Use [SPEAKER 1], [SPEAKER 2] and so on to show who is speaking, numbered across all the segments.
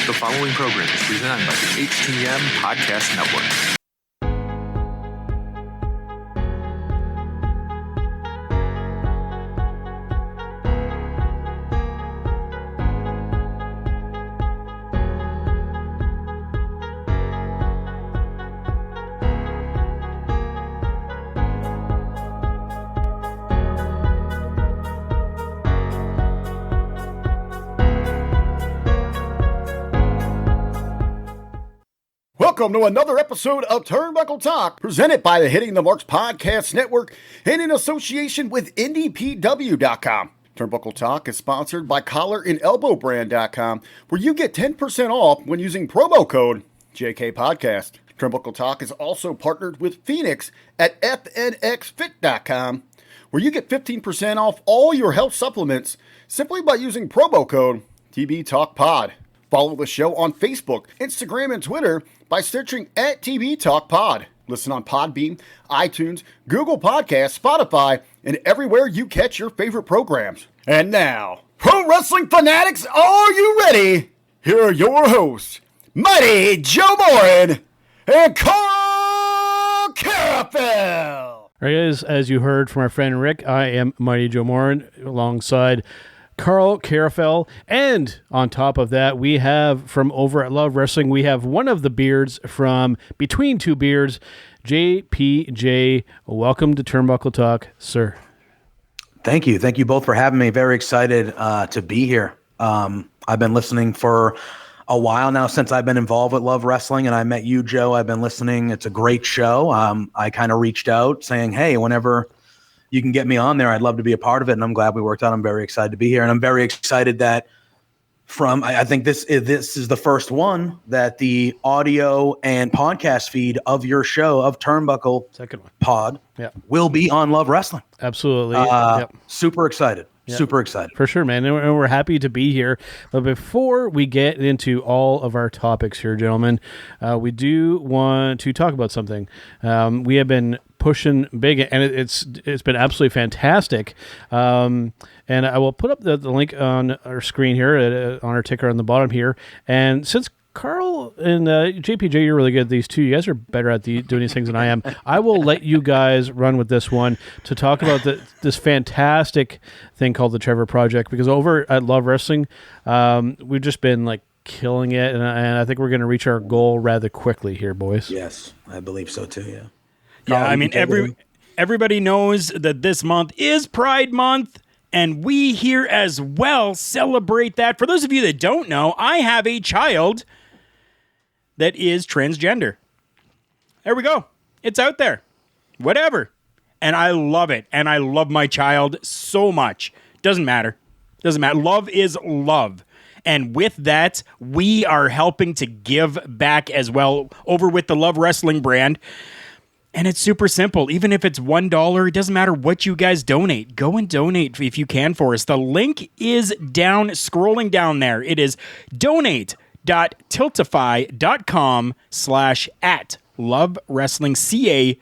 [SPEAKER 1] The following program is presented by the HTM Podcast Network.
[SPEAKER 2] Welcome to another episode of Turnbuckle Talk, presented by the Hitting the Marks Podcast Network and in association with NDPW.com. Turnbuckle Talk is sponsored by CollarandelbowBrand.com, where you get 10% off when using promo code JKPodcast. Turnbuckle Talk is also partnered with Phoenix at FNXFit.com, where you get 15% off all your health supplements simply by using promo code TBTalkPod. Follow the show on Facebook, Instagram, and Twitter by searching at TB Talk Pod. Listen on Podbean, iTunes, Google Podcasts, Spotify, and everywhere you catch your favorite programs. And now, pro wrestling fanatics, are you ready? Here are your hosts, Mighty Joe Morin and Karl Karufel.
[SPEAKER 3] All right, guys, as you heard from our friend Rick, I am Mighty Joe Morin alongside Karl Karufel, and on top of that, we have from over at Love Wrestling, we have one of the beards from Between Two Beards, JPJ. Welcome to Turnbuckle Talk, sir.
[SPEAKER 4] Thank you. Thank you both for having me. Very excited to be here. I've been listening for a while now since I've been involved with Love Wrestling, and I met you, Joe. I've been listening. It's a great show. I kind of reached out saying, hey, whenever you can get me on there, I'd love to be a part of it, and I'm glad we worked out. I'm very excited to be here, and I'm very excited that I think this is the first one that the audio and podcast feed of your show, of Turnbuckle
[SPEAKER 3] Second one.
[SPEAKER 4] Pod, will be on Love Wrestling.
[SPEAKER 3] Absolutely.
[SPEAKER 4] Super excited.
[SPEAKER 3] Yep.
[SPEAKER 4] Super excited.
[SPEAKER 3] For sure, man. And we're happy to be here. But before we get into all of our topics here, gentlemen, we do want to talk about something. We have been pushing big, and it's been absolutely fantastic. And I will put up the link on our screen here, on our ticker on the bottom here. And since Karl and JPJ, you're really good at these two. You guys are better at doing these things than I am. I will let you guys run with this one to talk about this fantastic thing called the Trevor Project, because over at Love Wrestling, we've just been like killing it, and I think we're going to reach our goal rather quickly here, boys.
[SPEAKER 4] Yes, I believe so too, yeah.
[SPEAKER 5] Yeah, I mean, everybody knows that this month is Pride Month, and we here as well celebrate that. For those of you that don't know, I have a child that is transgender. There we go. It's out there. Whatever. And I love it. And I love my child so much. Doesn't matter. Doesn't matter. Love is love. And with that, we are helping to give back as well over with the Love Wrestling brand. And it's super simple. Even if it's $1, it doesn't matter what you guys donate. Go and donate if you can for us. The link is down, scrolling down there. It is donate.tiltify.com/@ Love Wrestling CA/Trevor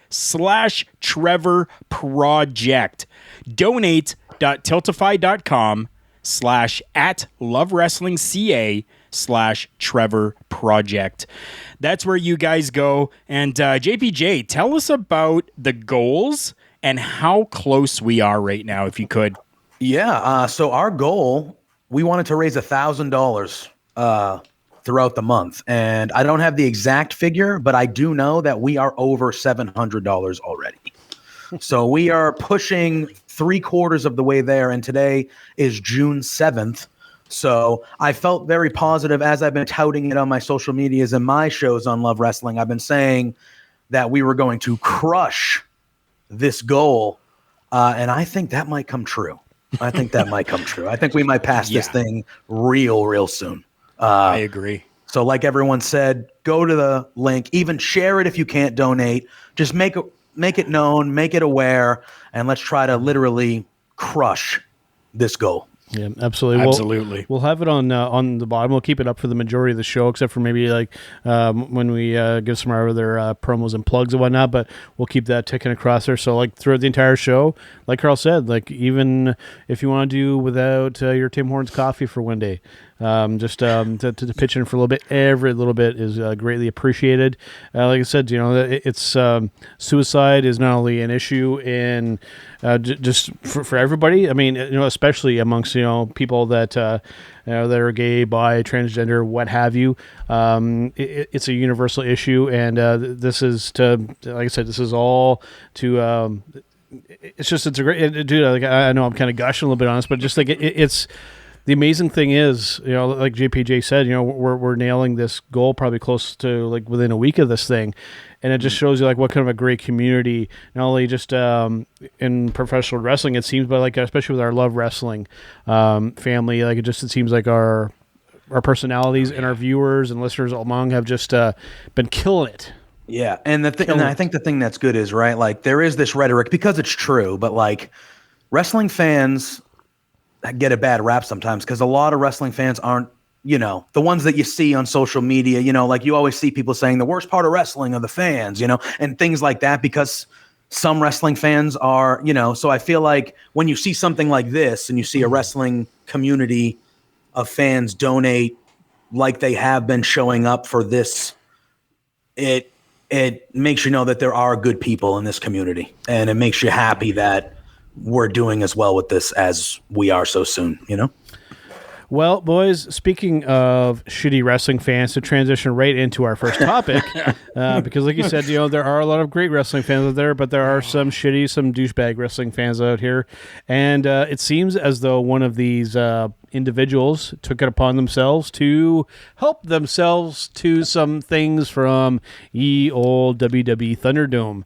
[SPEAKER 5] Project. Donate.tiltify.com/@ Love Wrestling CA/Trevor Project. That's where you guys go. And JPJ, tell us about the goals and how close we are right now, if you could.
[SPEAKER 4] Yeah. So our goal, we wanted to raise $1,000 throughout the month. And I don't have the exact figure, but I do know that we are over $700 already. So we are pushing 3/4 of the way there. And today is June 7th. So I felt very positive as I've been touting it on my social medias and my shows on Love Wrestling. I've been saying that we were going to crush this goal. And I think that might come true. I think we might pass this thing real soon.
[SPEAKER 5] I agree.
[SPEAKER 4] So like everyone said, go to the link, even share it if you can't donate. Just make it known, make it aware, and let's try to literally crush this goal.
[SPEAKER 3] Yeah, absolutely.
[SPEAKER 5] Absolutely.
[SPEAKER 3] We'll have it on the bottom. We'll keep it up for the majority of the show, except for maybe like when we give some other promos and plugs and whatnot. But we'll keep that ticking across there. So like throughout the entire show, like Karl said, like even if you want to do without your Tim Hortons coffee for one day, to pitch in for a little bit. Every little bit is greatly appreciated. Like I said, it's suicide is not only an issue in just for everybody. I mean, especially amongst people that that are gay, bi, transgender, what have you. It's a universal issue, and this is like I said, this is all to. It's a great dude. Like, I know I'm kind of gushing a little bit on this, but just like it's. The amazing thing is, like JPJ said, we're nailing this goal probably close to like within a week of this thing. And it just shows you like what kind of a great community, not only just in professional wrestling, it seems, but like especially with our Love Wrestling family, like it seems like our personalities and our viewers and listeners among have just been killing it.
[SPEAKER 4] Yeah, and I think the thing that's good is, right, like there is this rhetoric because it's true, but like wrestling fans get a bad rap sometimes because a lot of wrestling fans aren't, the ones that you see on social media, like you always see people saying the worst part of wrestling are the fans, and things like that because some wrestling fans are, so I feel like when you see something like this and you see a wrestling community of fans donate like they have been showing up for this, it makes you know that there are good people in this community, and it makes you happy that we're doing as well with this as we are so soon,
[SPEAKER 3] Well, boys, speaking of shitty wrestling fans, to transition right into our first topic, because like you said, there are a lot of great wrestling fans out there, but there are some douchebag wrestling fans out here. And it seems as though one of these individuals took it upon themselves to help themselves to some things from ye old WWE Thunderdome.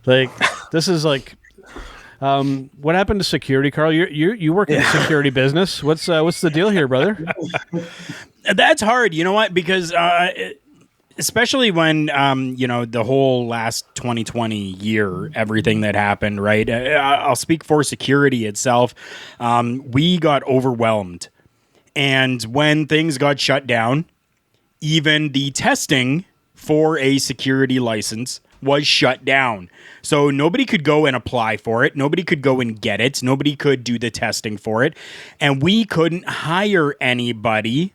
[SPEAKER 3] Like, this is like... what happened to security, Karl? You work in the security business. What's the deal here, brother?
[SPEAKER 5] That's hard. You know what? Because especially when the whole last 2020 year, everything that happened, right? I'll speak for security itself. We got overwhelmed, and when things got shut down, even the testing for a security license was shut down. So nobody could go and apply for it. Nobody could go and get it. Nobody could do the testing for it. And we couldn't hire anybody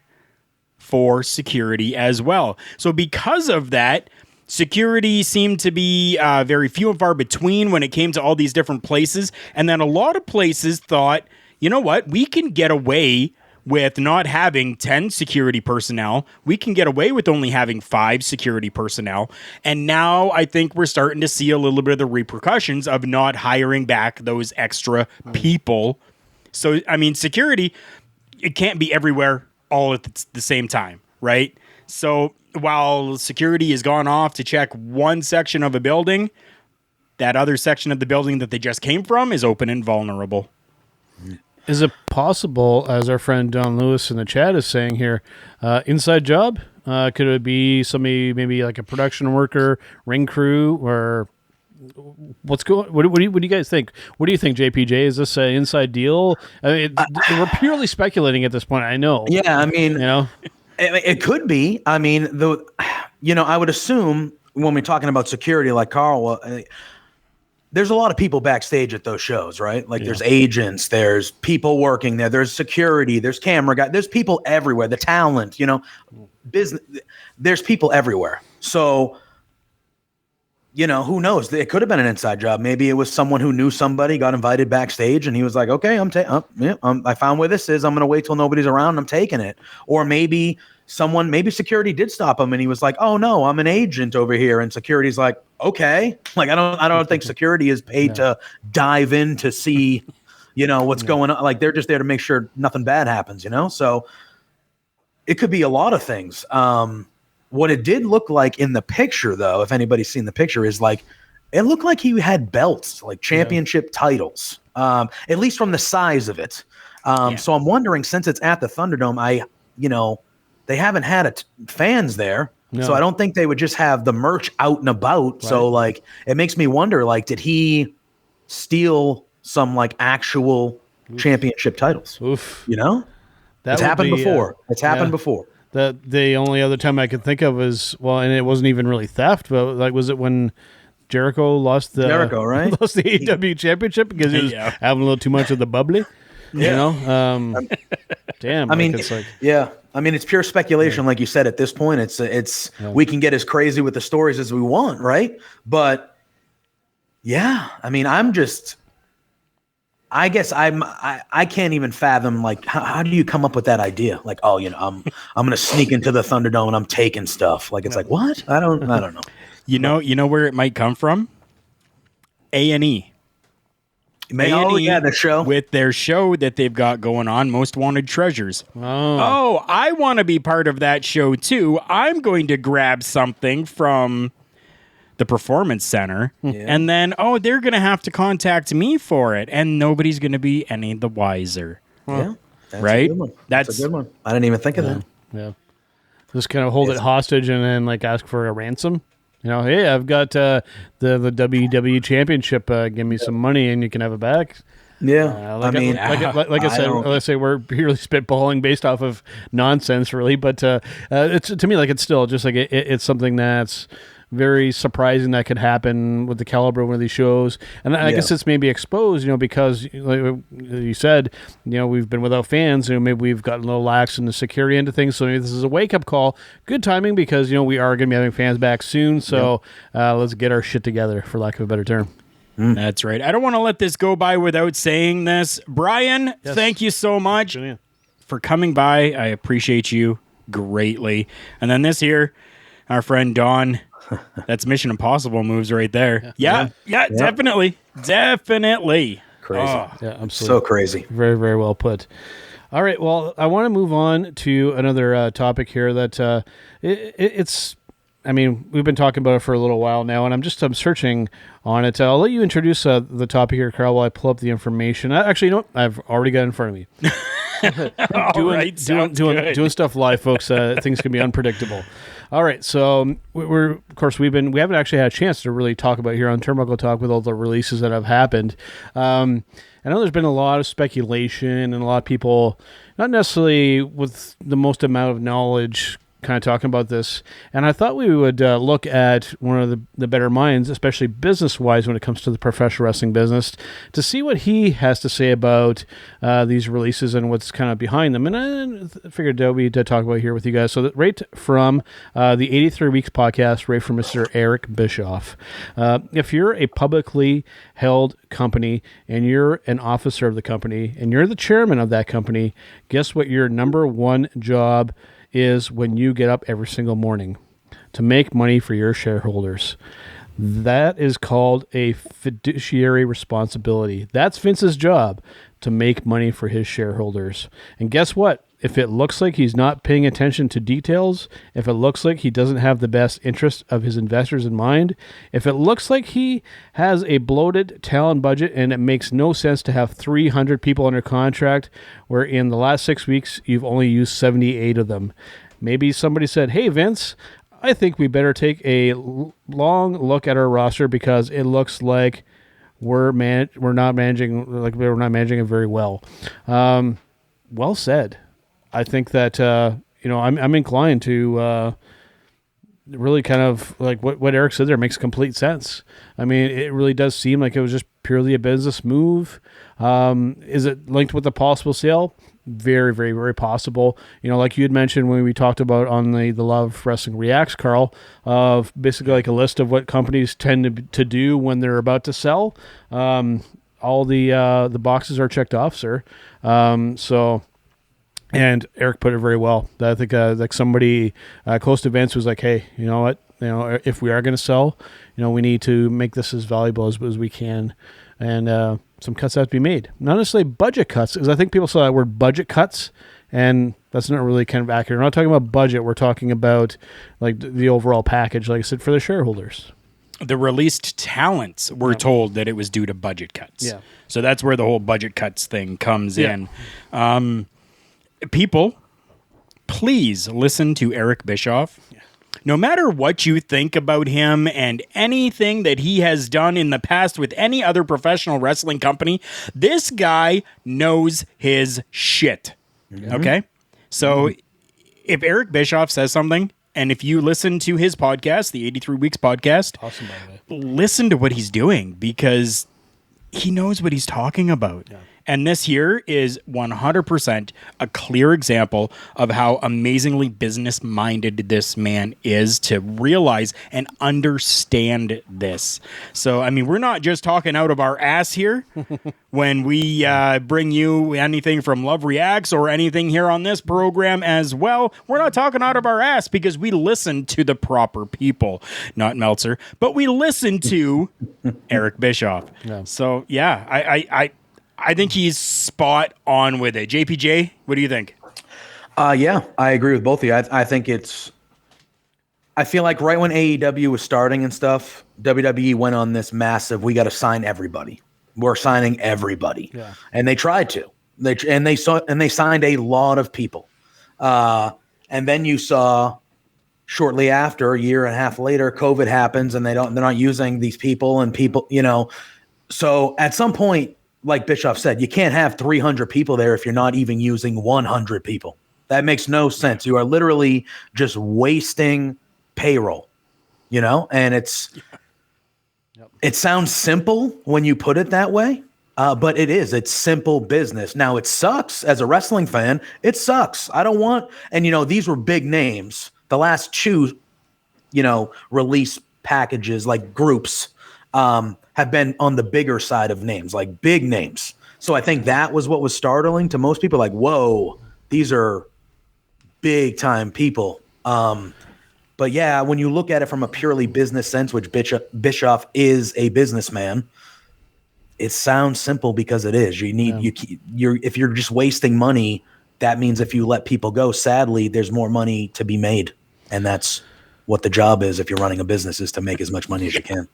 [SPEAKER 5] for security as well. So because of that, security seemed to be very few and far between when it came to all these different places. And then a lot of places thought, you know what, we can get away with not having 10 security personnel. We can get away with only having 5 security personnel. And now I think we're starting to see a little bit of the repercussions of not hiring back those extra people. So, I mean, security, it can't be everywhere all at the same time, right? So while security has gone off to check one section of a building, that other section of the building that they just came from is open and vulnerable.
[SPEAKER 3] Is it possible, as our friend Don Lewis in the chat is saying here, inside job? Could it be somebody, maybe like a production worker, ring crew, or what's going? What do you guys think? What do you think, JPJ? Is this an inside deal? I mean, we're purely speculating at this point. I know.
[SPEAKER 4] Yeah, I mean, it could be. I mean, I would assume when we're talking about security, like Karl. There's a lot of people backstage at those shows, right? Like there's agents, there's people working there, there's security, there's camera guys, there's people everywhere, the talent, business, there's people everywhere. So, who knows? It could have been an inside job. Maybe it was someone who knew somebody, got invited backstage, and he was like, okay, I found where this is. I'm going to wait till nobody's around. I'm taking it. Or maybe security did stop him and he was like, oh no, I'm an agent over here. And security's like, okay. Like, I don't think security is paid to dive in to see, what's going on. Like, they're just there to make sure nothing bad happens, So it could be a lot of things. What it did look like in the picture, though, if anybody's seen the picture, is like, it looked like he had belts, like championship titles, at least from the size of it. So I'm wondering, since it's at the Thunderdome, they haven't had fans there. No. So I don't think they would just have the merch out and about. Right. So like, it makes me wonder, like, did he steal some like actual championship titles?
[SPEAKER 3] Oof.
[SPEAKER 4] It's happened before. It's happened before.
[SPEAKER 3] The only other time I could think of is, and it wasn't even really theft, but like, was it when Jericho lost the
[SPEAKER 4] right?
[SPEAKER 3] lost the AEW championship because he was having a little too much of the bubbly? You know, damn.
[SPEAKER 4] I mean,
[SPEAKER 3] it's like,
[SPEAKER 4] yeah. I mean, it's pure speculation, like you said. At this point, we can get as crazy with the stories as we want, right? But yeah, I mean, I guess I can't even fathom, like, how do you come up with that idea? Like, oh, I'm gonna sneak into the Thunderdome and I'm taking stuff. Like, it's like, what? I don't know.
[SPEAKER 5] You know where it might come from? A&E.
[SPEAKER 4] Oh, yeah, the show.
[SPEAKER 5] With their show that they've got going on, Most Wanted Treasures. Oh, I want to be part of that show too. I'm going to grab something from the Performance Center, and then, they're going to have to contact me for it, and nobody's going to be any the wiser.
[SPEAKER 4] Yeah, that's
[SPEAKER 5] right?
[SPEAKER 4] A good one. That's a good one. I didn't even think of that.
[SPEAKER 3] Yeah. Just kind of hold it hostage and then, like, ask for a ransom. Hey, I've got the WWE Championship. Give me some money and you can have it back.
[SPEAKER 4] Yeah,
[SPEAKER 3] like I said, let's say we're purely spitballing based off of nonsense, really. But it's, to me, like, it's still just like it's something that's very surprising that could happen with the caliber of one of these shows. And I guess it's maybe exposed, because, like you said, we've been without fans, maybe we've gotten a little lax in the security end of things. So maybe this is a wake-up call. Good timing because, we are going to be having fans back soon. So let's get our shit together, for lack of a better term.
[SPEAKER 5] That's right. I don't want to let this go by without saying this. Brian, thank you so much for coming by. I appreciate you greatly. And then this here, our friend Don, that's Mission Impossible moves right there. Yeah, definitely. Definitely.
[SPEAKER 4] Crazy.
[SPEAKER 3] Yeah, absolutely.
[SPEAKER 4] So crazy.
[SPEAKER 3] Very, very well put. All right, well, I want to move on to another topic here that it's... I mean, we've been talking about it for a little while now, and I'm searching on it. I'll let you introduce the topic here, Karl, while I pull up the information. Actually, you know what? I've already got it in front of me. Doing stuff live, folks. Things can be unpredictable. All right, so we haven't actually had a chance to really talk about here on Turnbuckle Talk with all the releases that have happened. I know there's been a lot of speculation and a lot of people, not necessarily with the most amount of knowledge, kind of talking about this, and I thought we would look at one of the better minds, especially business-wise when it comes to the professional wrestling business, to see what he has to say about these releases and what's kind of behind them. And I figured we'd talk about here with you guys. So right from the 83 Weeks podcast, right from Mr. Eric Bischoff. If you're a publicly held company and you're an officer of the company and you're the chairman of that company, guess what your number one job is when you get up every single morning? To make money for your shareholders. That is called a fiduciary responsibility. That's Vince's job, to make money for his shareholders. And guess what? If it looks like he's not paying attention to details, if it looks like he doesn't have the best interest of his investors in mind, if it looks like he has a bloated talent budget and it makes no sense to have 300 people under contract, where in the last 6 weeks you've only used 78 of them. Maybe somebody said, hey, Vince, I think we better take a long look at our roster because it looks like we're not managing it very well. Well said. I think that I'm inclined to really kind of like what Eric said there makes complete sense. I mean, it really does seem like it was just purely a business move. Is it linked with a possible sale? Very, very, very possible. Like you had mentioned when we talked about on the Love Wrestling Reacts, Karl, of basically like a list of what companies tend to do when they're about to sell. All the boxes are checked off, sir. And Eric put it very well. I think like somebody close to Vince was like, hey, you know what? If we are going to sell, we need to make this as valuable as we can. And some cuts have to be made. Not necessarily budget cuts, because I think people saw that word budget cuts, and that's not really kind of accurate. We're not talking about budget. We're talking about like the overall package, like I said, for the shareholders.
[SPEAKER 5] The released talents were told that it was due to budget cuts.
[SPEAKER 3] Yeah.
[SPEAKER 5] So that's where the whole budget cuts thing comes in. People, please listen to Eric Bischoff. Yeah. No matter what you think about him and anything that he has done in the past with any other professional wrestling company, this guy knows his shit. Mm-hmm. Okay? So if Eric Bischoff says something, and if you listen to his podcast, the 83 Weeks podcast,
[SPEAKER 3] awesome, by the way,
[SPEAKER 5] listen to what he's doing because he knows what he's talking about. Yeah. And this here is 100% a clear example of how amazingly business-minded this man is to realize and understand this. So, I mean, we're not just talking out of our ass here when we bring you anything from Love Reacts or anything here on this program as well. We're not talking out of our ass because we listen to the proper people, not Meltzer, but we listen to Eric Bischoff. Yeah. So, yeah, I think he's spot on with it. JPJ, what do you think?
[SPEAKER 4] Yeah, I agree with both of you. I think I feel like right when AEW was starting and stuff, WWE went on this massive, we got to sign everybody. We're signing everybody. Yeah. And they tried to. They signed a lot of people. And then you saw shortly after, a year and a half later, COVID happens and they're not using these people and people, So at some point, like Bischoff said, you can't have 300 people there if you're not even using 100 people. That makes no sense. You are literally just wasting payroll, and it sounds simple when you put it that way, but it is. It's simple business. Now, it sucks as a wrestling fan. It sucks. I don't want – and, these were big names. The last two, release packages, like groups – have been on the bigger side of names, like big names. So I think that was what was startling to most people. Like, whoa, these are big time people. But yeah, when you look at it from a purely business sense, which Bischoff is a businessman, it sounds simple because it is. If you're just wasting money, that means if you let people go, sadly, there's more money to be made, and that's what the job is if you're running a business, is to make as much money as you can.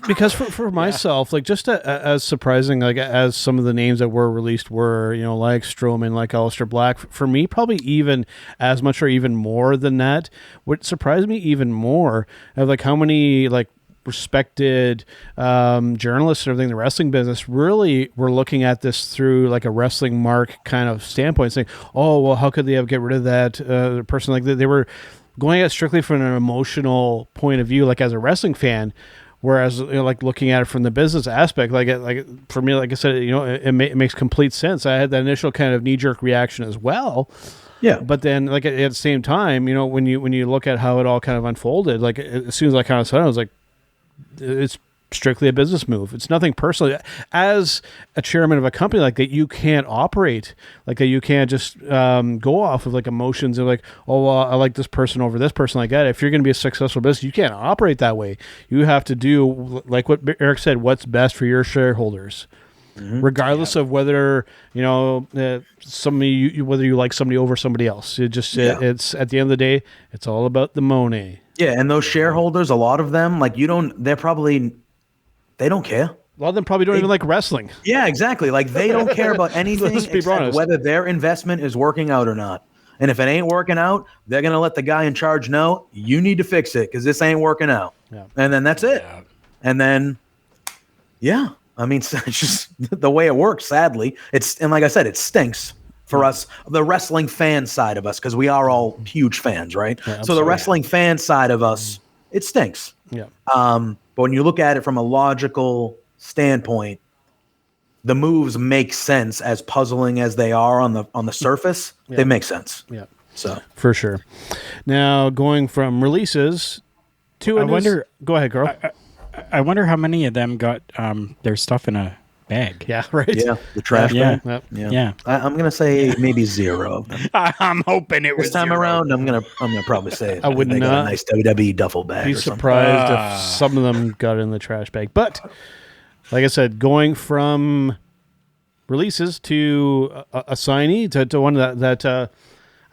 [SPEAKER 3] Because for myself, like just as surprising, like as some of the names that were released were, like Strowman, like Aleister Black, for me, probably even as much or even more than that. What surprised me even more of like how many like respected journalists and everything in the wrestling business really were looking at this through like a wrestling mark kind of standpoint, saying, oh, well, how could they get rid of that person? Like they were going at it strictly from an emotional point of view, like as a wrestling fan, whereas like looking at it from the business aspect, like for me, like I said, it makes complete sense. I had that initial kind of knee-jerk reaction as well. Yeah, but then like at the same time, when you look at how it all kind of unfolded, like as soon as I kind of saw it, I was like, it's strictly a business move. It's nothing personal. As a chairman of a company like that, you can't operate like that. You can't just go off of like emotions and like, oh, well, I like this person over this person like that. If you're going to be a successful business, you can't operate that way. You have to do like what Eric said, what's best for your shareholders. Mm-hmm. Regardless of whether somebody, whether you like somebody over somebody else. It's at the end of the day, it's all about the money.
[SPEAKER 4] Yeah, and those shareholders, a lot of them, like they don't care.
[SPEAKER 3] A lot of them probably don't even like wrestling.
[SPEAKER 4] Yeah, exactly. Like they don't care about anything except whether their investment is working out or not. And if it ain't working out, they're going to let the guy in charge know, you need to fix it because this ain't working out. Yeah. And then that's it. Yeah. And then, I mean, it's just the way it works, sadly. And like I said, it stinks for us, the wrestling fan side of us, because we are all huge fans, right? Yeah, so the wrestling fan side of us, it stinks. Yeah. But when you look at it from a logical standpoint, the moves make sense. As puzzling as they are on the surface, they make sense. Yeah. So
[SPEAKER 3] for sure. Now going from releases to go ahead, Karl.
[SPEAKER 5] I wonder how many of them got their stuff in a bag.
[SPEAKER 3] Yeah, right.
[SPEAKER 4] Yeah, the trash bag.
[SPEAKER 5] Yeah.
[SPEAKER 4] I'm gonna say maybe 0 of them.
[SPEAKER 5] I'm hoping it was
[SPEAKER 4] this time
[SPEAKER 5] 0.
[SPEAKER 4] around. I'm gonna probably say it.
[SPEAKER 3] I would not
[SPEAKER 4] got a nice WWE duffel bag.
[SPEAKER 3] Be surprised if some of them got in the trash bag. But like I said, going from releases to a signee to one that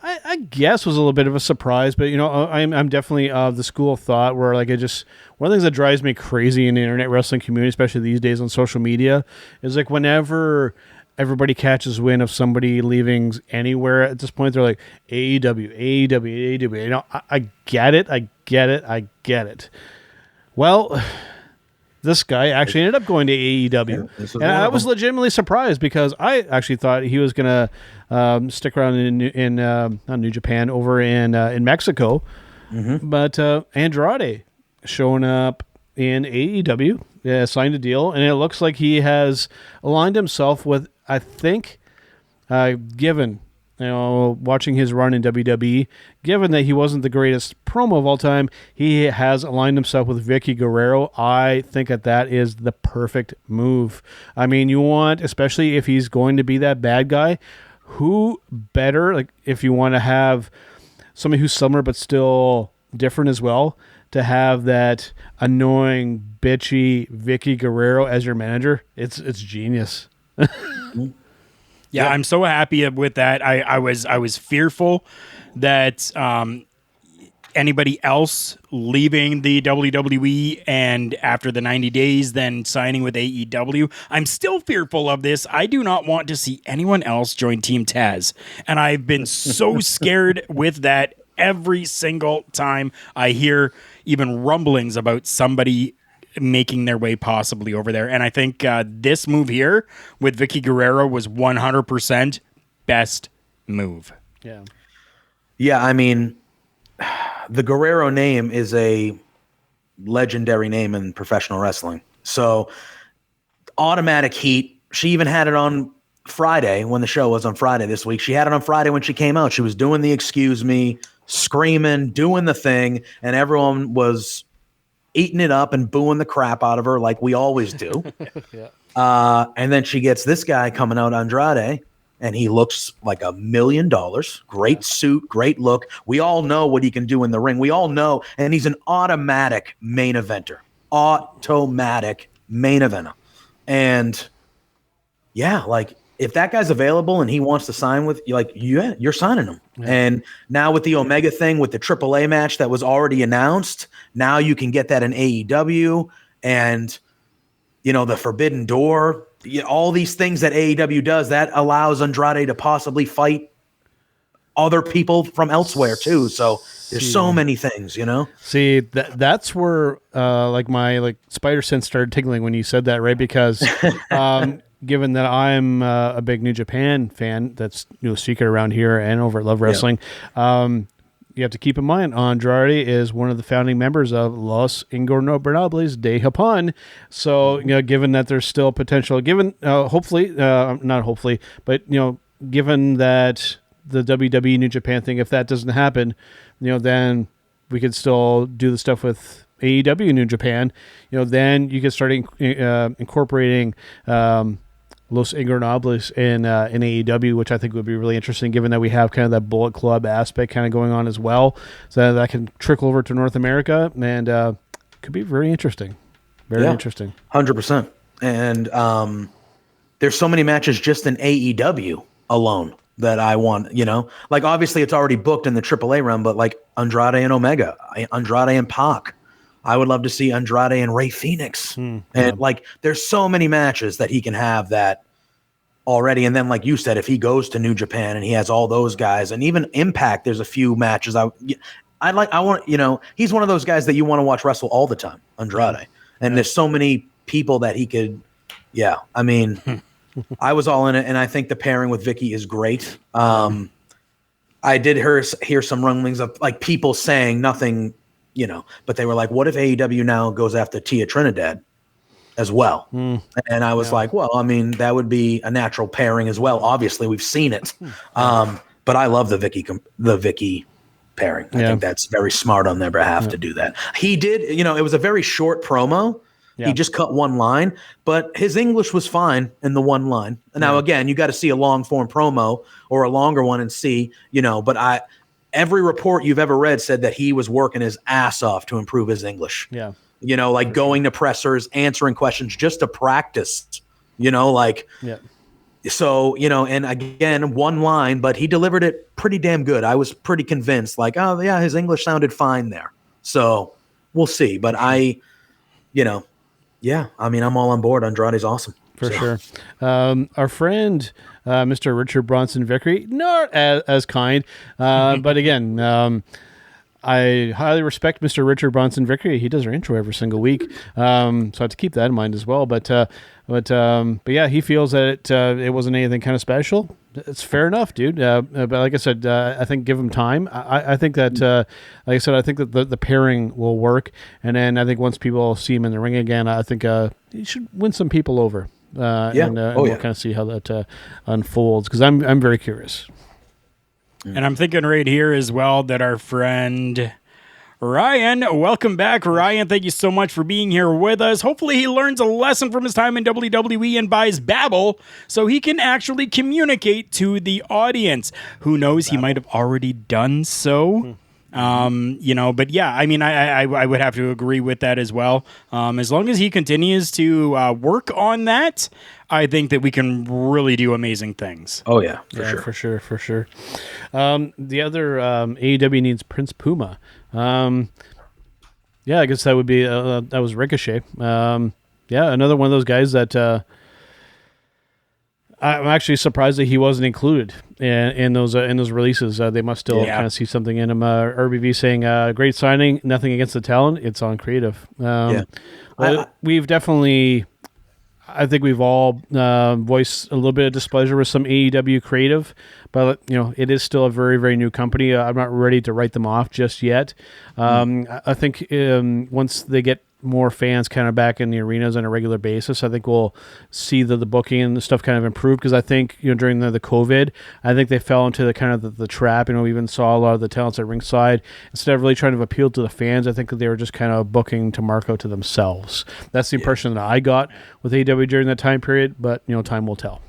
[SPEAKER 3] I guess was a little bit of a surprise, but I'm definitely of the school of thought where like one of the things that drives me crazy in the internet wrestling community, especially these days on social media, is like whenever everybody catches wind of somebody leaving anywhere at this point, they're like AEW. I get it. Well, this guy actually ended up going to AEW, and I was legitimately surprised because I actually thought he was going to stick around in not New Japan, over in Mexico. Mm-hmm. But Andrade showing up in AEW, signed a deal, and it looks like he has aligned himself with, I think, given, watching his run in WWE, given that he wasn't the greatest promo of all time, he has aligned himself with Vicky Guerrero. I think that is the perfect move. I mean, you want, especially if he's going to be that bad guy, who better, like if you want to have somebody who's similar but still different as well, to have that annoying, bitchy Vicky Guerrero as your manager. It's genius.
[SPEAKER 5] Yeah, I'm so happy with that. I was fearful that anybody else leaving the WWE and after the 90 days then signing with AEW. I'm still fearful of this. I do not want to see anyone else join Team Taz. And I've been so scared with that every single time I hear even rumblings about somebody making their way possibly over there. And I think this move here with Vicky Guerrero was 100% best move.
[SPEAKER 3] Yeah.
[SPEAKER 4] Yeah, I mean, the Guerrero name is a legendary name in professional wrestling. So automatic heat. She even had it on Friday when the show was on Friday this week. She had it on Friday when she came out. She was doing the excuse me, screaming, doing the thing, and everyone was eating it up and booing the crap out of her like we always do.
[SPEAKER 3] Yeah.
[SPEAKER 4] And then she gets this guy coming out, Andrade, and he looks like $1 million. Great suit, great look. We all know what he can do in the ring. We all know, and he's an automatic main eventer. Automatic main eventer. And yeah, like if that guy's available and he wants to sign with you, like you're signing him. Yeah. And now with the Omega thing, with the AAA match that was already announced, now you can get that in AEW, and the Forbidden Door, all these things that AEW does, that allows Andrade to possibly fight other people from elsewhere too. So there's so many things,
[SPEAKER 3] See, that's where my spider sense started tingling when you said that, right? Because given that I'm a big New Japan fan, that's secret around here and over at Love Wrestling, you have to keep in mind Andrade is one of the founding members of Los Ingobernables de Japón. So given that there's still potential, given hopefully not hopefully, but given that the WWE New Japan thing, if that doesn't happen, then we could still do the stuff with AEW New Japan. Then you could start incorporating Los Ingobernables in AEW, which I think would be really interesting, given that we have kind of that Bullet Club aspect kind of going on as well. So that can trickle over to North America, and could be very interesting. Very interesting.
[SPEAKER 4] 100%. And there's so many matches just in AEW alone that I want, like obviously it's already booked in the AAA run, but like Andrade and Omega, Andrade and Pac. I would love to see Andrade and Rey Fenix. And like, there's so many matches that he can have that already. And then, like you said, if he goes to New Japan and he has all those guys, and even Impact, there's a few matches he's one of those guys that you want to watch wrestle all the time, Andrade. And there's so many people that he could, I mean, I was all in it. And I think the pairing with Vicky is great. I did hear some rumblings of like people saying nothing, but they were like, what if AEW now goes after Tia Trinidad as well? And I was like, well, I mean, that would be a natural pairing as well. Obviously, we've seen it. But I love the Vicky pairing. I think that's very smart on their behalf to do that. He did, it was a very short promo. Yeah. He just cut one line, but his English was fine in the one line. Now, again, you got to see a long form promo or a longer one and see, but every report you've ever read said that he was working his ass off to improve his English.
[SPEAKER 3] Yeah.
[SPEAKER 4] Going to pressers, answering questions just to practice, So, and again, one line, but he delivered it pretty damn good. I was pretty convinced, like, oh, yeah, his English sounded fine there. So we'll see. But I mean, I'm all on board. Andrade's awesome.
[SPEAKER 3] For sure. Our friend, Mr. Richard Bronson Vickery, not as kind. But again, I highly respect Mr. Richard Bronson Vickery. He does our intro every single week, so I have to keep that in mind as well. But yeah, he feels that it wasn't anything kind of special. It's fair enough, dude. But like I said, I think give him time. I think that, like I said, I think that the pairing will work. And then I think once people see him in the ring again, I think he should win some people over. And we'll kind of see how that unfolds, because I'm very curious.
[SPEAKER 5] And I'm thinking right here as well that our friend Ryan, welcome back, Ryan. Thank you so much for being here with us. Hopefully he learns a lesson from his time in WWE and buys Babbel so he can actually communicate to the audience. Who knows? He might have already done so. But yeah, I mean, I would have to agree with that as well. As long as he continues to work on that, I think that we can really do amazing things.
[SPEAKER 4] Oh yeah,
[SPEAKER 3] for sure. The other AEW needs Prince Puma. I guess that would be that was Ricochet. Another one of those guys that I'm actually surprised that he wasn't included in those releases. They must still kind of see something in him. RBV saying, "Great signing. Nothing against the talent. It's on creative." We've definitely. I think we've all voiced a little bit of displeasure with some AEW creative, but it is still a very, very new company. I'm not ready to write them off just yet. I think once they get more fans kind of back in the arenas on a regular basis, I think we'll see the booking and the stuff kind of improve, because I think during the COVID, I think they fell into the kind of the trap. We even saw a lot of the talents at ringside, instead of really trying to appeal to the fans, I think that they were just kind of booking to mark out to themselves. That's the impression that I got with AEW during that time period, but time will tell.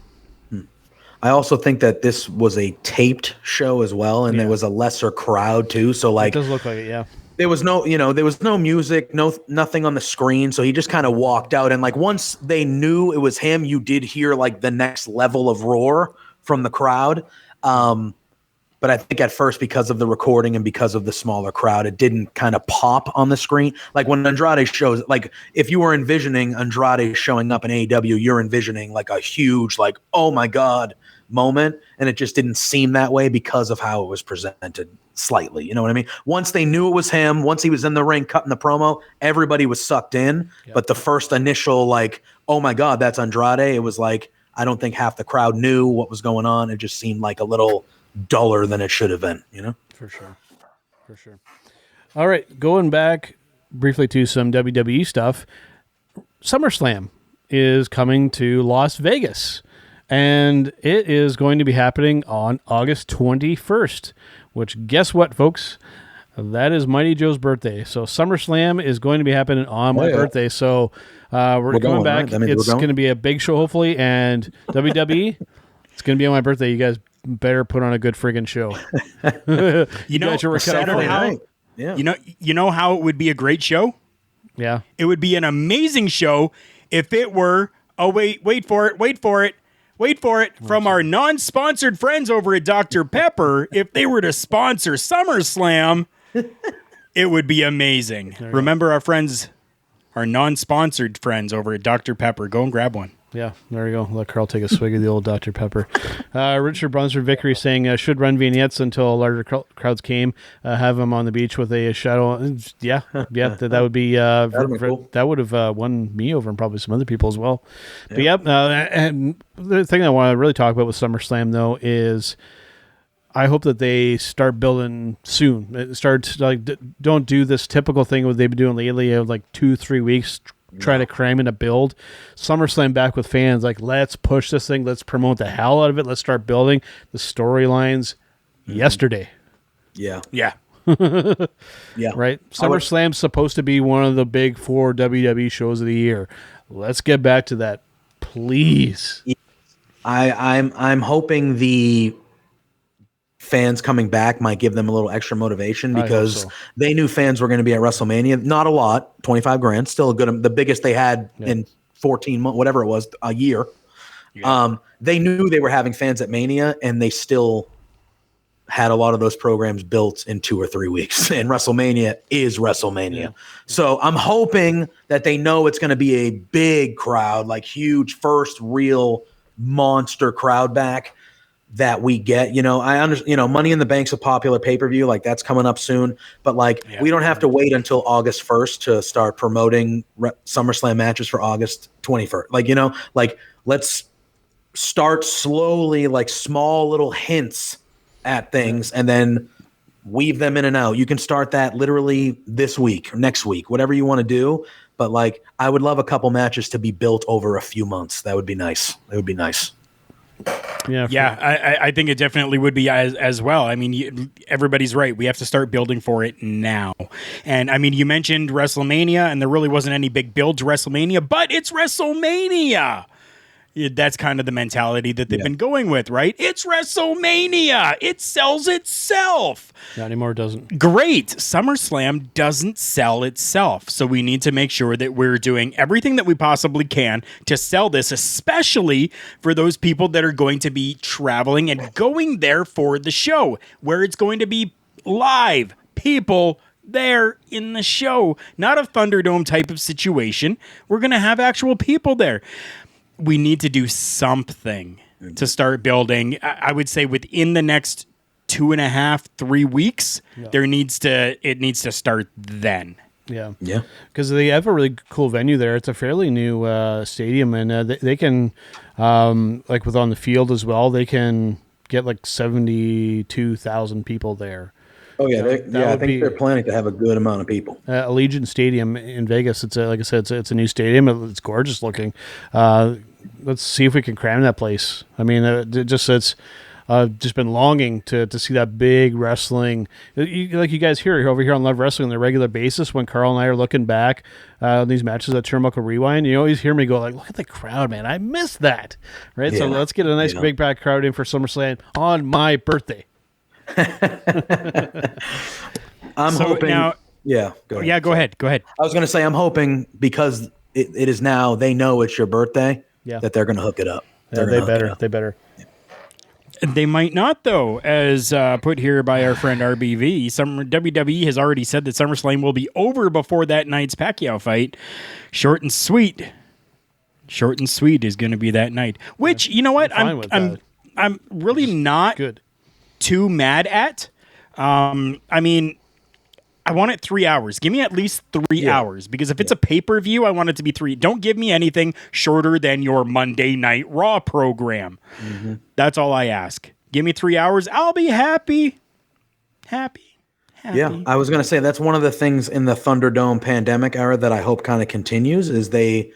[SPEAKER 4] I also think that this was a taped show as well, and there was a lesser crowd too. So
[SPEAKER 3] it does look like it, yeah.
[SPEAKER 4] There was no music, nothing on the screen. So he just kind of walked out. And once they knew it was him, you did hear the next level of roar from the crowd. But I think at first, because of the recording and because of the smaller crowd, it didn't kind of pop on the screen. When Andrade shows, if you were envisioning Andrade showing up in AEW, you're envisioning a huge, oh my God moment. And it just didn't seem that way because of how it was presented slightly. You know what I mean? Once they knew it was him, once he was in the ring cutting the promo, everybody was sucked in. Yep. But the first initial, oh my God, that's Andrade. It was I don't think half the crowd knew what was going on. It just seemed a little duller than it should have been,
[SPEAKER 3] For sure. All right. Going back briefly to some WWE stuff. SummerSlam is coming to Las Vegas, and it is going to be happening on August 21st, which, guess what, folks? That is Mighty Joe's birthday. So SummerSlam is going to be happening on my birthday. So we're coming back. Right? It's going to be a big show, hopefully, and WWE, it's going to be on my birthday. You guys better put on a good friggin' show. You guys are
[SPEAKER 5] Saturday night. Yeah. You know how it would be a great show?
[SPEAKER 3] Yeah.
[SPEAKER 5] It would be an amazing show if it were, wait for it, from our non-sponsored friends over at Dr. Pepper. If they were to sponsor SummerSlam, it would be amazing. Remember our friends, our non-sponsored friends over at Dr. Pepper. Go and grab one.
[SPEAKER 3] Yeah, there you go. Let Karl take a swig of the old Dr. Pepper. Richard Brunsford Vickery saying should run vignettes until larger crowds came. Have him on the beach with a shadow. Yeah, that would be cool. That would have won me over and probably some other people as well. Yeah. But and the thing I want to really talk about with SummerSlam though is I hope that they start building soon. Don't do this typical thing what they've been doing lately of 2-3 weeks. Try to cram in a build. SummerSlam back with fans. Let's push this thing. Let's promote the hell out of it. Let's start building the storylines yesterday.
[SPEAKER 4] Yeah.
[SPEAKER 5] Yeah.
[SPEAKER 4] Yeah.
[SPEAKER 3] Right? SummerSlam's supposed to be one of the big 4 WWE shows of the year. Let's get back to that, please.
[SPEAKER 4] I'm hoping the fans coming back might give them a little extra motivation because they knew fans were going to be at WrestleMania. Not a lot, 25 grand, still a good, the biggest they had in 14 months, whatever it was, a year. Yeah. They knew they were having fans at Mania, and they still had a lot of those programs built in 2 or 3 weeks. And WrestleMania is WrestleMania. Yeah. So I'm hoping that they know it's going to be a big crowd, huge first real monster crowd back. that we get. I understand, Money in the Bank's a popular pay-per-view, like that's coming up soon, but like we don't have to wait until August 1st to start promoting SummerSlam matches for August 21st. Like, let's start slowly, like small little hints at things and then weave them in and out. You can start that literally this week or next week, whatever you want to do. But like, I would love a couple matches to be built over a few months. That would be nice. It would be nice.
[SPEAKER 5] Yeah, I think it definitely would be as well. I mean, everybody's right. We have to start building for it now. And I mean, you mentioned WrestleMania, and there really wasn't any big build to WrestleMania, but it's WrestleMania. That's kind of the mentality that they've been going with, right? It's WrestleMania. It sells itself.
[SPEAKER 3] Not anymore, it doesn't.
[SPEAKER 5] Great. SummerSlam doesn't sell itself. So we need to make sure that we're doing everything that we possibly can to sell this, especially for those people that are going to be traveling and going there for the show, where it's going to be live people there in the show. Not a Thunderdome type of situation. We're going to have actual people there. We need to do something to start building. I would say within the next 2.5, 3 weeks, it needs to start then.
[SPEAKER 3] Yeah. Because they have a really cool venue there. It's a fairly new stadium, and they can, like with on the field as well, they can get like 72,000 people there.
[SPEAKER 4] Oh yeah, I think they're planning to have a good amount of people.
[SPEAKER 3] Allegiant Stadium in Vegas. It's like I said, it's a new stadium. It's gorgeous looking. Let's see if we can cram that place. I mean, it's just been longing to see that big wrestling. Like you guys hear over here on Love Wrestling on a regular basis when Karl and I are looking back on these matches at Turnbuckle Rewind, you always hear me go like, look at the crowd, man. I missed that. Right? Yeah. So let's get a nice big back crowd in for SummerSlam on my birthday.
[SPEAKER 4] I'm hoping now.
[SPEAKER 5] Go ahead.
[SPEAKER 4] I was going to say, I'm hoping because it is now, they know it's your birthday, that they're going to hook it up.
[SPEAKER 3] They better.
[SPEAKER 5] They might not, though, as put here by our friend RBV. WWE has already said that SummerSlam will be over before that night's Pacquiao fight. Short and sweet is going to be that night. Which, you know what, I'm really not too mad at. I mean, I want it 3 hours. Give me at least 3 hours, because if it's a pay-per-view, I want it to be 3. Don't give me anything shorter than your Monday Night Raw program. Mm-hmm. That's all I ask. Give me 3 hours. I'll be happy.
[SPEAKER 4] Yeah, I was going to say that's one of the things in the Thunderdome pandemic era that I hope kind of continues is they've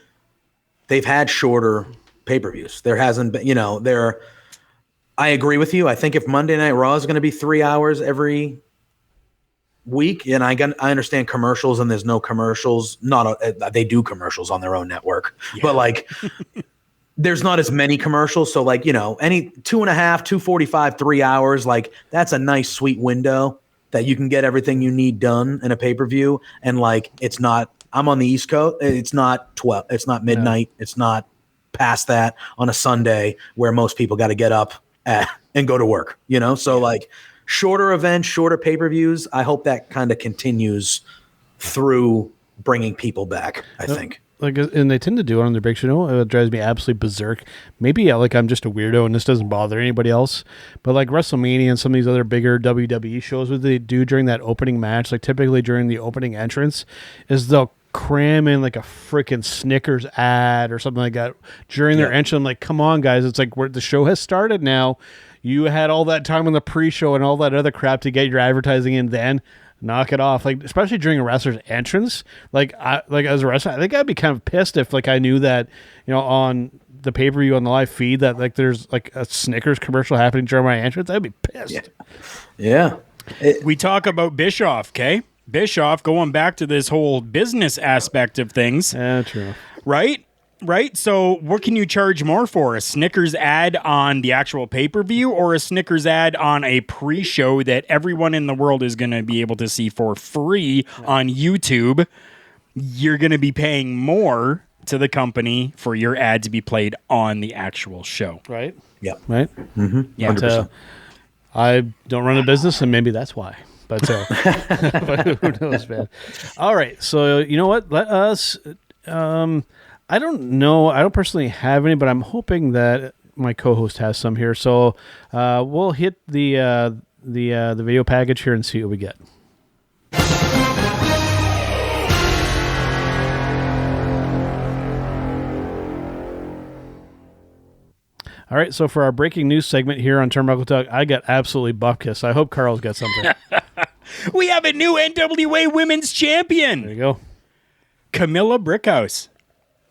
[SPEAKER 4] had shorter pay-per-views. There hasn't been, I agree with you. I think if Monday Night Raw is going to be 3 hours every week, and I understand commercials, and there's no commercials. They do commercials on their own network, but like there's not as many commercials. So like, any 2.5, 2:45, 3 hours, like that's a nice sweet window that you can get everything you need done in a pay-per-view. And like, it's not, I'm on the East Coast. It's not 12. It's not midnight. No. It's not past that on a Sunday where most people got to get up and go to work, So like, shorter events, shorter pay-per-views. I hope that kind of continues through bringing people back, I think.
[SPEAKER 3] And they tend to do it on their big show. It drives me absolutely berserk. Maybe I'm just a weirdo and this doesn't bother anybody else. But like WrestleMania and some of these other bigger WWE shows, what they do during that opening match, like typically during the opening entrance, is they'll cram in like a freaking Snickers ad or something like that during their entrance. I'm like, come on, guys. It's like the show has started now. You had all that time on the pre-show and all that other crap to get your advertising in, then knock it off. Like, especially during a wrestler's entrance. Like as a wrestler, I think I'd be kind of pissed if like I knew that, on the pay-per-view on the live feed that like there's like a Snickers commercial happening during my entrance. I'd be pissed.
[SPEAKER 4] Yeah.
[SPEAKER 5] We talk about Bischoff, okay? Bischoff going back to this whole business aspect of things.
[SPEAKER 3] Yeah, true.
[SPEAKER 5] Right? So what can you charge more for? A Snickers ad on the actual pay-per-view or a Snickers ad on a pre-show that everyone in the world is going to be able to see for free on YouTube? You're going to be paying more to the company for your ad to be played on the actual show.
[SPEAKER 3] Right?
[SPEAKER 4] Yeah.
[SPEAKER 3] Right?
[SPEAKER 4] Mm-hmm.
[SPEAKER 5] Yeah.
[SPEAKER 4] 100%.
[SPEAKER 3] I don't run a business, and maybe that's why. But, but who knows, man? All right. So you know what? Let us... I don't know. I don't personally have any, but I'm hoping that my co-host has some here. So we'll hit the video package here and see what we get. All right, so for our breaking news segment here on Turnbuckle Talk, I got absolutely buff-kissed. I hope Karl's got something.
[SPEAKER 5] We have a new NWA Women's Champion.
[SPEAKER 3] There you go.
[SPEAKER 5] Camilla Brickhouse.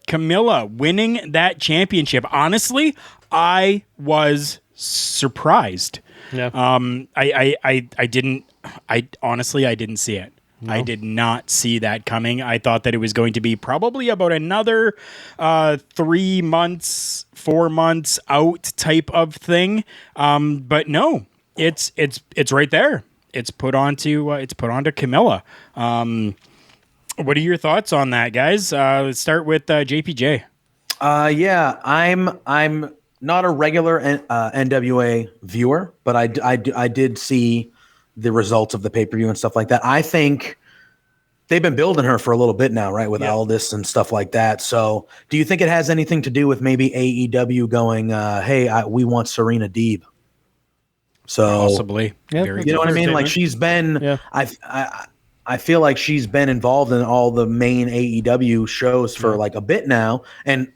[SPEAKER 5] Camilla winning that championship. Honestly, I was surprised.
[SPEAKER 3] Yeah.
[SPEAKER 5] I didn't see it. No. I did not see that coming. I thought that it was going to be probably about another 3 months, 4 months out type of thing. But no, it's right there. It's put onto Camilla. What are your thoughts on that, guys? Let's start with JPJ.
[SPEAKER 4] Yeah, I'm not a regular NWA viewer, but I did see the results of the pay-per-view and stuff like that. I think they've been building her for a little bit now, right? With Aldis and stuff like that. So do you think it has anything to do with maybe AEW going, hey, we want Serena Deeb? So
[SPEAKER 5] possibly.
[SPEAKER 3] Yeah,
[SPEAKER 4] you know what I mean? Like she's been, I feel like she's been involved in all the main AEW shows for like a bit now. And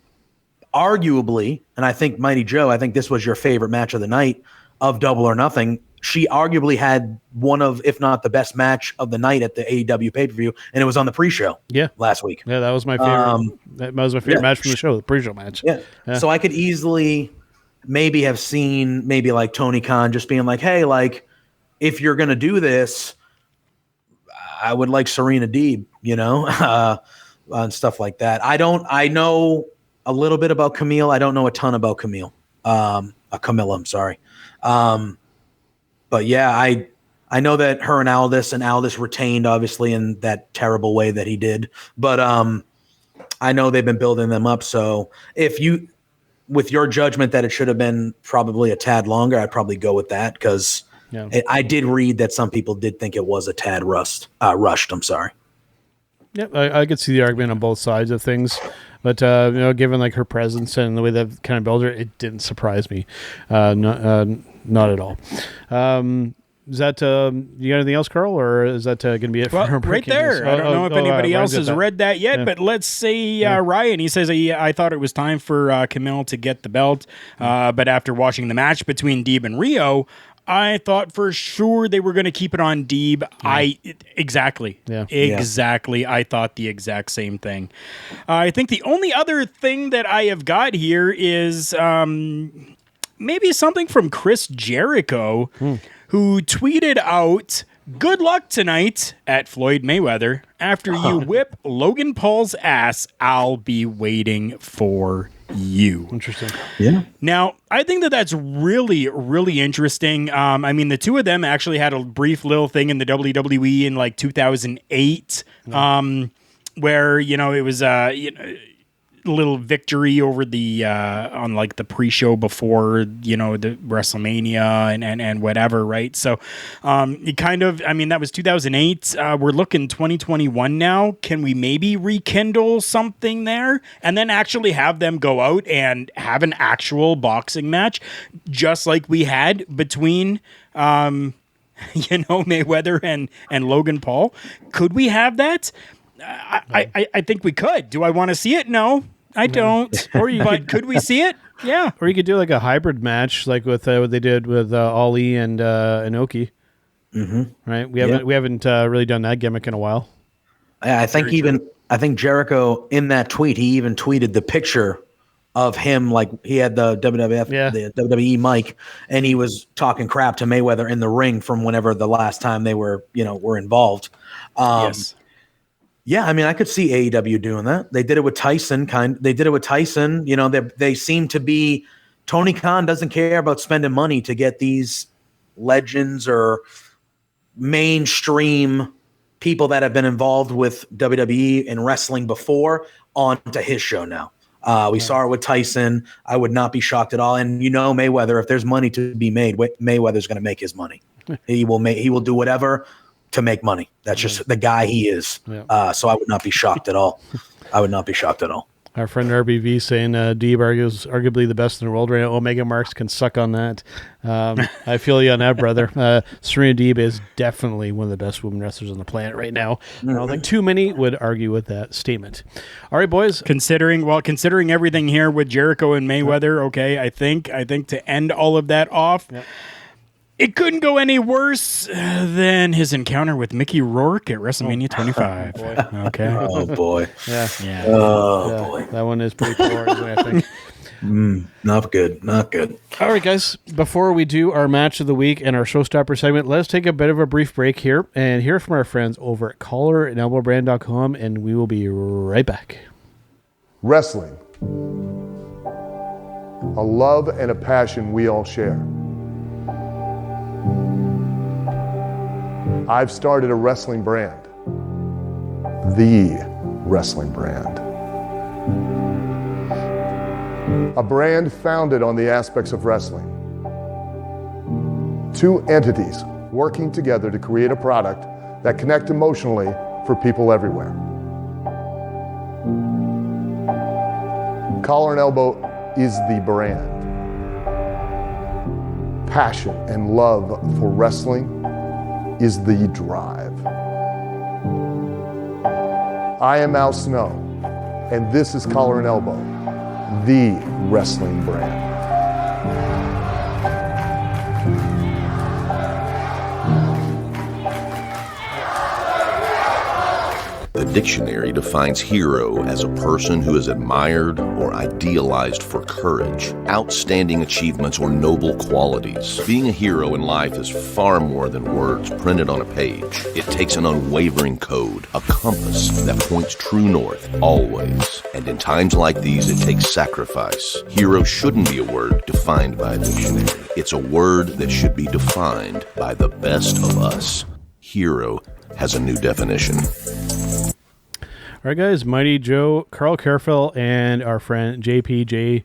[SPEAKER 4] arguably, and I think Mighty Joe, I think this was your favorite match of the night of Double or Nothing. She arguably had one of, if not the best match of the night at the AEW pay-per-view, and it was on the pre-show last week.
[SPEAKER 3] Yeah, that was my favorite. That was my favorite match from the show, the pre-show match.
[SPEAKER 4] Yeah. So I could easily maybe have seen maybe like Tony Khan just being like, hey, like if you're going to do this, I would like Serena Deeb, you know, and stuff like that. I know a little bit about Camille. I don't know a ton about Camilla. I'm sorry. But yeah, I know that her and Aldis retained obviously in that terrible way that he did. But I know they've been building them up. So if you, with your judgment that it should have been probably a tad longer, I'd probably go with that because I did read that some people did think it was a tad rushed. I'm sorry.
[SPEAKER 3] Yep, I could see the argument on both sides of things, but given like her presence and the way they've kind of built her, it didn't surprise me, not at all. Is that you got anything else, Karl, or is that going to be it for our
[SPEAKER 5] right there? I don't know if anybody else has read that yet, but let's say Ryan. He says I thought it was time for Camille to get the belt, but after watching the match between Deeb and Rio, I thought for sure they were going to keep it on Deeb. Exactly. I thought the exact same thing. I think the only other thing that I have got here is maybe something from Chris Jericho, who tweeted out, "Good luck tonight at Floyd Mayweather. After you whip Logan Paul's ass, I'll be waiting for you."
[SPEAKER 3] Interesting.
[SPEAKER 4] Yeah.
[SPEAKER 5] Now, I think that that's really, really interesting. I mean, the two of them actually had a brief little thing in the WWE in like 2008, where, it was little victory over the on like the pre-show before the WrestleMania and whatever, right? So it kind of, I mean, that was 2008. We're looking 2021 now. Can we maybe rekindle something there and then actually have them go out and have an actual boxing match just like we had between Mayweather and Logan Paul? Could we have that? I think we could. Do I want to see it? No, I don't. But could we see it? Yeah.
[SPEAKER 3] Or you could do like a hybrid match, like with what they did with Ali and Inoki. Right? We haven't really done that gimmick in a while.
[SPEAKER 4] I think Jericho in that tweet, he even tweeted the picture of him, like he had the the WWE mic, and he was talking crap to Mayweather in the ring from whenever the last time they were involved.
[SPEAKER 5] Yes.
[SPEAKER 4] Yeah, I mean, I could see AEW doing that. They did it with Tyson. They seem to be. Tony Khan doesn't care about spending money to get these legends or mainstream people that have been involved with WWE and wrestling before onto his show now. We saw it with Tyson. I would not be shocked at all. And Mayweather, if there's money to be made, Mayweather's going to make his money. He will do whatever to make money. That's just the guy he is. So I would not be shocked at all.
[SPEAKER 3] Our friend RBV saying Deeb is arguably the best in the world right now. Omega Marks can suck on that. I feel you on that, brother. Serena Deeb is definitely one of the best women wrestlers on the planet right now. I don't think too many would argue with that statement. All right, boys.
[SPEAKER 5] Considering everything here with Jericho and Mayweather, okay, I think to end all of that off, it couldn't go any worse than his encounter with Mickey Rourke at WrestleMania 25. Okay.
[SPEAKER 4] Oh boy.
[SPEAKER 5] Yeah.
[SPEAKER 4] Oh boy.
[SPEAKER 3] That one is pretty poor, isn't it, I think.
[SPEAKER 4] Not good. Not good.
[SPEAKER 3] All right, guys. Before we do our match of the week and our Showstopper segment, let's take a bit of a brief break here and hear from our friends over at collarandelbowbrand.com, and we will be right back.
[SPEAKER 6] Wrestling. A love and a passion we all share. I've started a wrestling brand. The wrestling brand. A brand founded on the aspects of wrestling. Two entities working together to create a product that connect emotionally for people everywhere. Collar and Elbow is the brand. Passion and love for wrestling is the drive. I am Al Snow, and this is Collar and Elbow, the wrestling brand.
[SPEAKER 7] The dictionary defines hero as a person who is admired or idealized for courage, outstanding achievements, or noble qualities. Being a hero in life is far more than words printed on a page. It takes an unwavering code, a compass that points true north, always. And in times like these, it takes sacrifice. Hero shouldn't be a word defined by a dictionary. It's a word that should be defined by the best of us. Hero has a new definition.
[SPEAKER 3] All right, guys, Mighty Joe, Karl Karufel, and our friend JPJ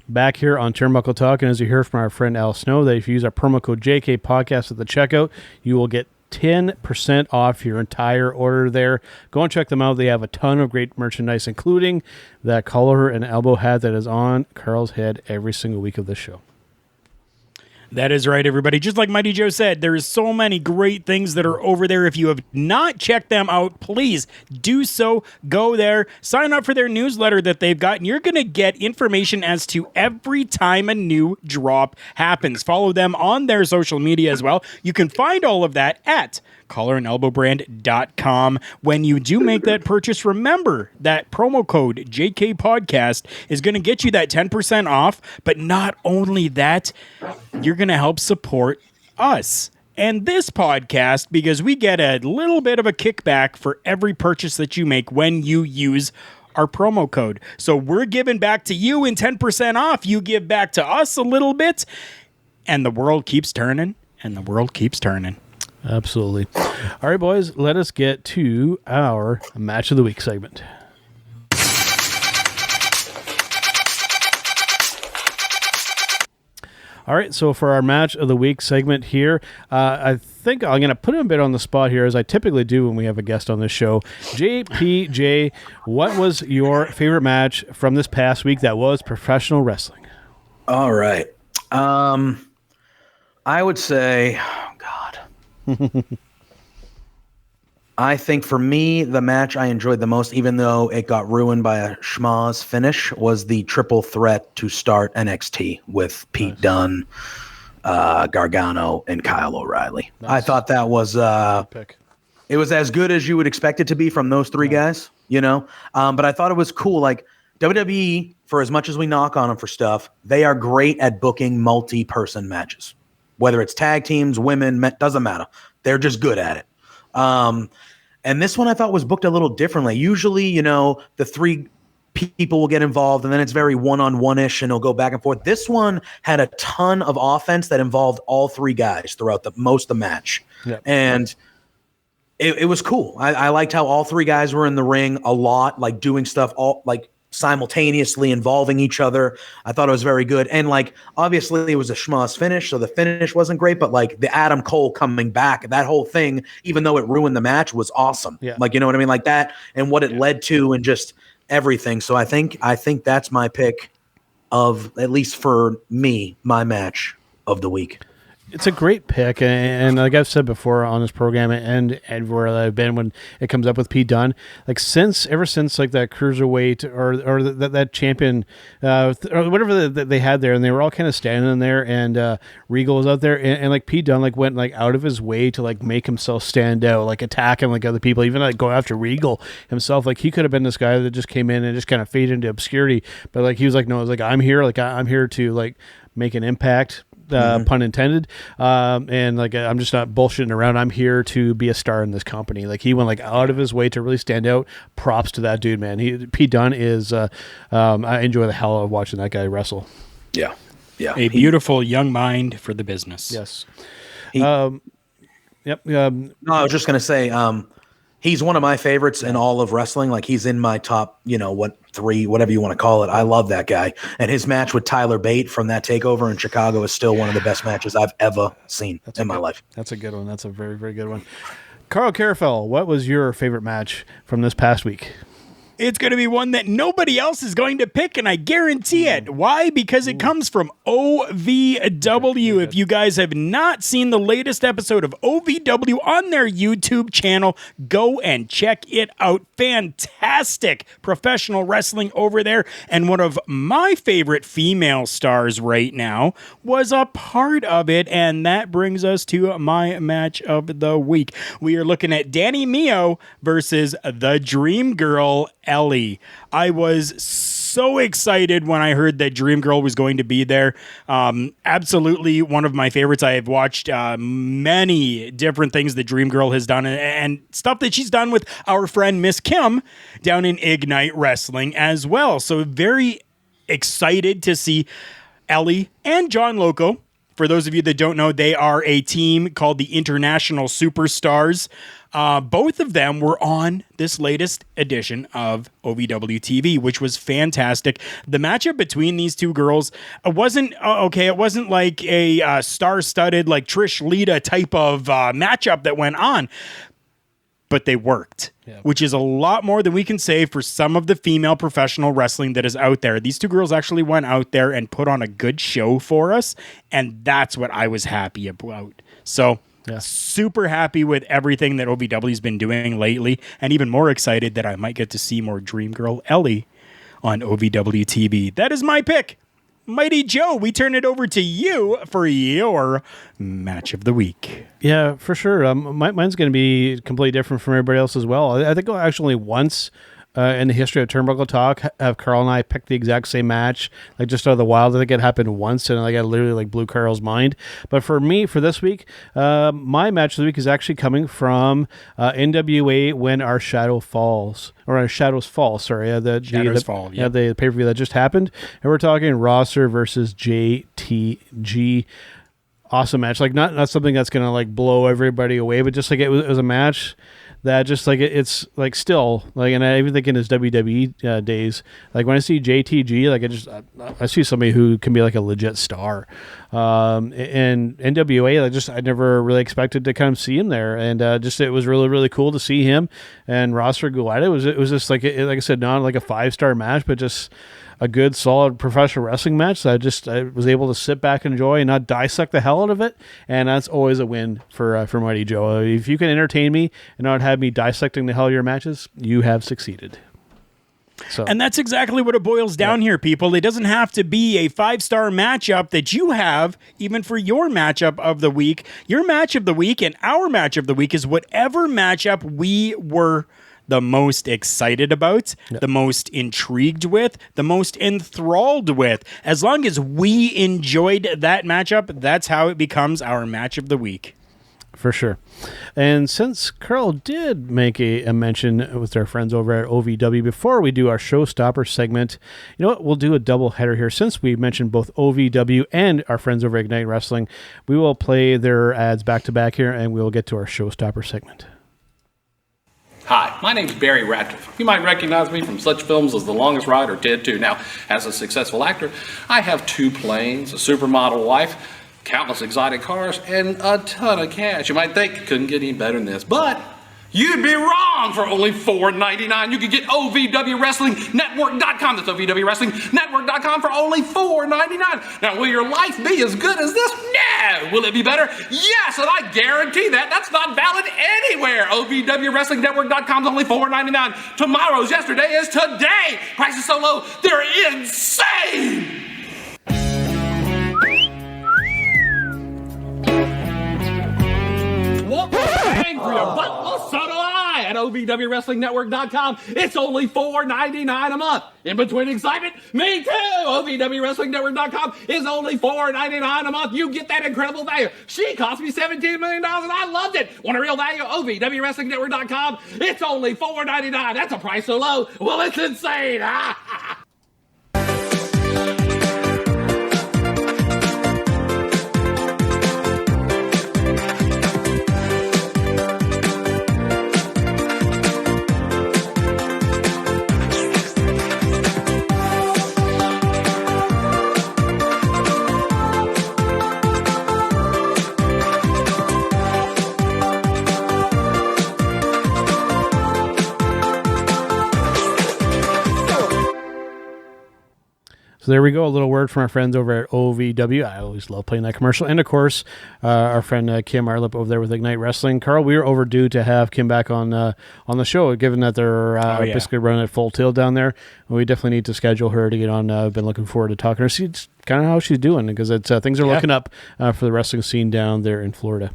[SPEAKER 3] back here on Turnbuckle Talk. And as you hear from our friend Al Snow, that if you use our promo code JK Podcast at the checkout, you will get 10% off your entire order there. Go and check them out. They have a ton of great merchandise, including that collar and elbow hat that is on Karl's head every single week of this show.
[SPEAKER 5] That is right, everybody. Just like Mighty Joe said, there's so many great things that are over there. If you have not checked them out, please do so. Go there, sign up for their newsletter that they've got, and you're going to get information as to every time a new drop happens. Follow them on their social media as well. You can find all of that at collarandelbowbrand.com. When you do make that purchase, remember that promo code JK Podcast is going to get you that 10% off. But not only that, you're going to help support us and this podcast because we get a little bit of a kickback for every purchase that you make when you use our promo code. So we're giving back to you in 10% off. You give back to us a little bit, and the world keeps turning, and the world keeps turning.
[SPEAKER 3] Absolutely. All right, boys, let us get to our Match of the Week segment. All right, so for our Match of the Week segment here, I think I'm going to put him a bit on the spot here, as I typically do when we have a guest on this show. JPJ, what was your favorite match from this past week that was professional wrestling?
[SPEAKER 4] All right. I would say, I think for me, the match I enjoyed the most, even though it got ruined by a schmoz finish, was the triple threat to start NXT with Pete Dunne, Gargano, and Kyle O'Reilly. Nice. I thought that was it was as good as you would expect it to be from those three guys, you know. But I thought it was cool. Like WWE, for as much as we knock on them for stuff, they are great at booking multi-person matches. Whether it's tag teams, women, doesn't matter. They're just good at it. And this one I thought was booked a little differently. Usually, you know, the three people will get involved and then it's very one-on-one-ish and it'll go back and forth. This one had a ton of offense that involved all three guys throughout most of the match. Yep. And it was cool. I liked how all three guys were in the ring a lot, like doing stuff all like simultaneously involving each other. I thought it was very good. And like, obviously it was a schmoz finish, so the finish wasn't great, but like the Adam Cole coming back, that whole thing, even though it ruined the match, was awesome. Yeah. Like, you know what I mean? Like that and what it led to, and just everything. So I think that's my pick of, at least for me, my match of the week.
[SPEAKER 3] It's a great pick, and like I've said before on this program and everywhere that I've been when it comes up with Pete Dunne, like ever since like that cruiserweight or that champion or whatever that they had there, and they were all kind of standing there, and Regal was out there, and like Pete Dunne like went like out of his way to like make himself stand out, like attacking like other people, even like go after Regal himself. Like he could have been this guy that just came in and just kind of faded into obscurity, but like he was like, no, it's like I'm here to like make an impact. Pun intended, and like I'm just not bullshitting around. I'm here to be a star in this company. Like he went like out of his way to really stand out. Props to that dude, man. Pete Dunne is. I enjoy the hell out of watching that guy wrestle.
[SPEAKER 4] Yeah.
[SPEAKER 5] A beautiful young mind for the business.
[SPEAKER 3] Yes.
[SPEAKER 4] Yep. No, I was just gonna say, he's one of my favorites in all of wrestling. Like he's in my top, 3, whatever you want to call it. I love that guy. And his match with Tyler Bate from that takeover in Chicago is still one of the best matches I've ever seen in my life.
[SPEAKER 3] That's a good one. That's a very, very good one. Karl Karufel, what was your favorite match from this past week?
[SPEAKER 5] It's going to be one that nobody else is going to pick, and I guarantee it. Why? Because it comes from OVW. If you guys have not seen the latest episode of OVW on their YouTube channel, go and check it out. Fantastic professional wrestling over there. And one of my favorite female stars right now was a part of it, and that brings us to my match of the week. We are looking at Danny Mio versus the Dream Girl, Ellie. I was so excited when I heard that Dream Girl was going to be there. Absolutely one of my favorites. I have watched many different things that Dream Girl has done and stuff that she's done with our friend Miss Kim down in Ignite Wrestling as well. So very excited to see Ellie and John Loco. For those of you that don't know, they are a team called the International Superstars. Both of them were on this latest edition of OVW TV, which was fantastic. The matchup between these two girls wasn't okay. It wasn't like a star-studded, like Trish Lita type of matchup that went on, but they worked, which is a lot more than we can say for some of the female professional wrestling that is out there. These two girls actually went out there and put on a good show for us, and that's what I was happy about. So super happy with everything that OVW has been doing lately, and even more excited that I might get to see more Dream Girl Ellie on OVW TV. That is my pick. Mighty Joe, we turn it over to you for your match of the week.
[SPEAKER 3] Yeah, for sure. Mine's going to be completely different from everybody else as well. I think actually once in the history of Turnbuckle Talk have Karl and I picked the exact same match, like just out of the wild. I think it happened once, and like I literally like blew Karl's mind. But for me, for this week, my match of the week is actually coming from NWA When Our Shadow Falls. Or Our Shadows Fall, sorry.
[SPEAKER 5] Shadows Fall, yeah.
[SPEAKER 3] The pay-per-view that just happened. And we're talking Rosser versus JTG. Awesome match. Like not something that's going to like blow everybody away, but just like it was a match that just like it's like still like, and I even think in his WWE days, like when I see JTG, like I see somebody who can be like a legit star. And NWA, I never really expected to kind of see him there, and it was really, really cool to see him and Rosser go at it. It was just like I said, not like a 5-star match, but just a good, solid professional wrestling match. So I was able to sit back and enjoy and not dissect the hell out of it. And that's always a win for Mighty Joe. If you can entertain me and not have me dissecting the hell of your matches, you have succeeded. So.
[SPEAKER 5] And that's exactly what it boils down here, people. It doesn't have to be a 5-star matchup that you have, even for your matchup of the week. Your match of the week and our match of the week is whatever matchup we were the most excited about, the most intrigued with, the most enthralled with. As long as we enjoyed that matchup, that's how it becomes our match of the week.
[SPEAKER 3] For sure. And since Karl did make a mention with our friends over at OVW, before we do our Showstopper segment, you know what? We'll do a double header here. Since we mentioned both OVW and our friends over at Ignite Wrestling, we will play their ads back to back here, and we will get to our Showstopper segment.
[SPEAKER 8] Hi, my name's Barry Radcliffe. You might recognize me from such films as The Longest Ride or Dead 2. Now, as a successful actor, I have 2 planes, a supermodel wife, countless exotic cars, and a ton of cash. You might think it couldn't get any better than this, but You'd be wrong. For only $4.99, you can get OVWWrestlingNetwork.com. That's OVWWrestlingNetwork.com for only $4.99. Now, will your life be as good as this? No. Will it be better? Yes, and I guarantee that. That's not valid anywhere. OVWWrestlingNetwork.com is only $4.99. Tomorrow's yesterday is today. Prices so low, they're insane. Want more bang for your buck? Well, so do I at OVWWrestlingNetwork.com. It's only $4.99 a month. In between excitement, me too. OVWWrestlingNetwork.com is only $4.99 a month. You get that incredible value. She cost me $17 million and I loved it. Want a real value? OVWWrestlingNetwork.com. It's only $4.99. That's a price so low. Well, it's insane.
[SPEAKER 3] So there we go. A little word from our friends over at OVW. I always love playing that commercial. And of course, our friend Kim Arlip over there with Ignite Wrestling. Karl, we are overdue to have Kim back on the show, given that they're basically running at full tilt down there. We definitely need to schedule her to get on. I've been looking forward to talking to her. See kind of how she's doing, because it's things are looking up for the wrestling scene down there in Florida.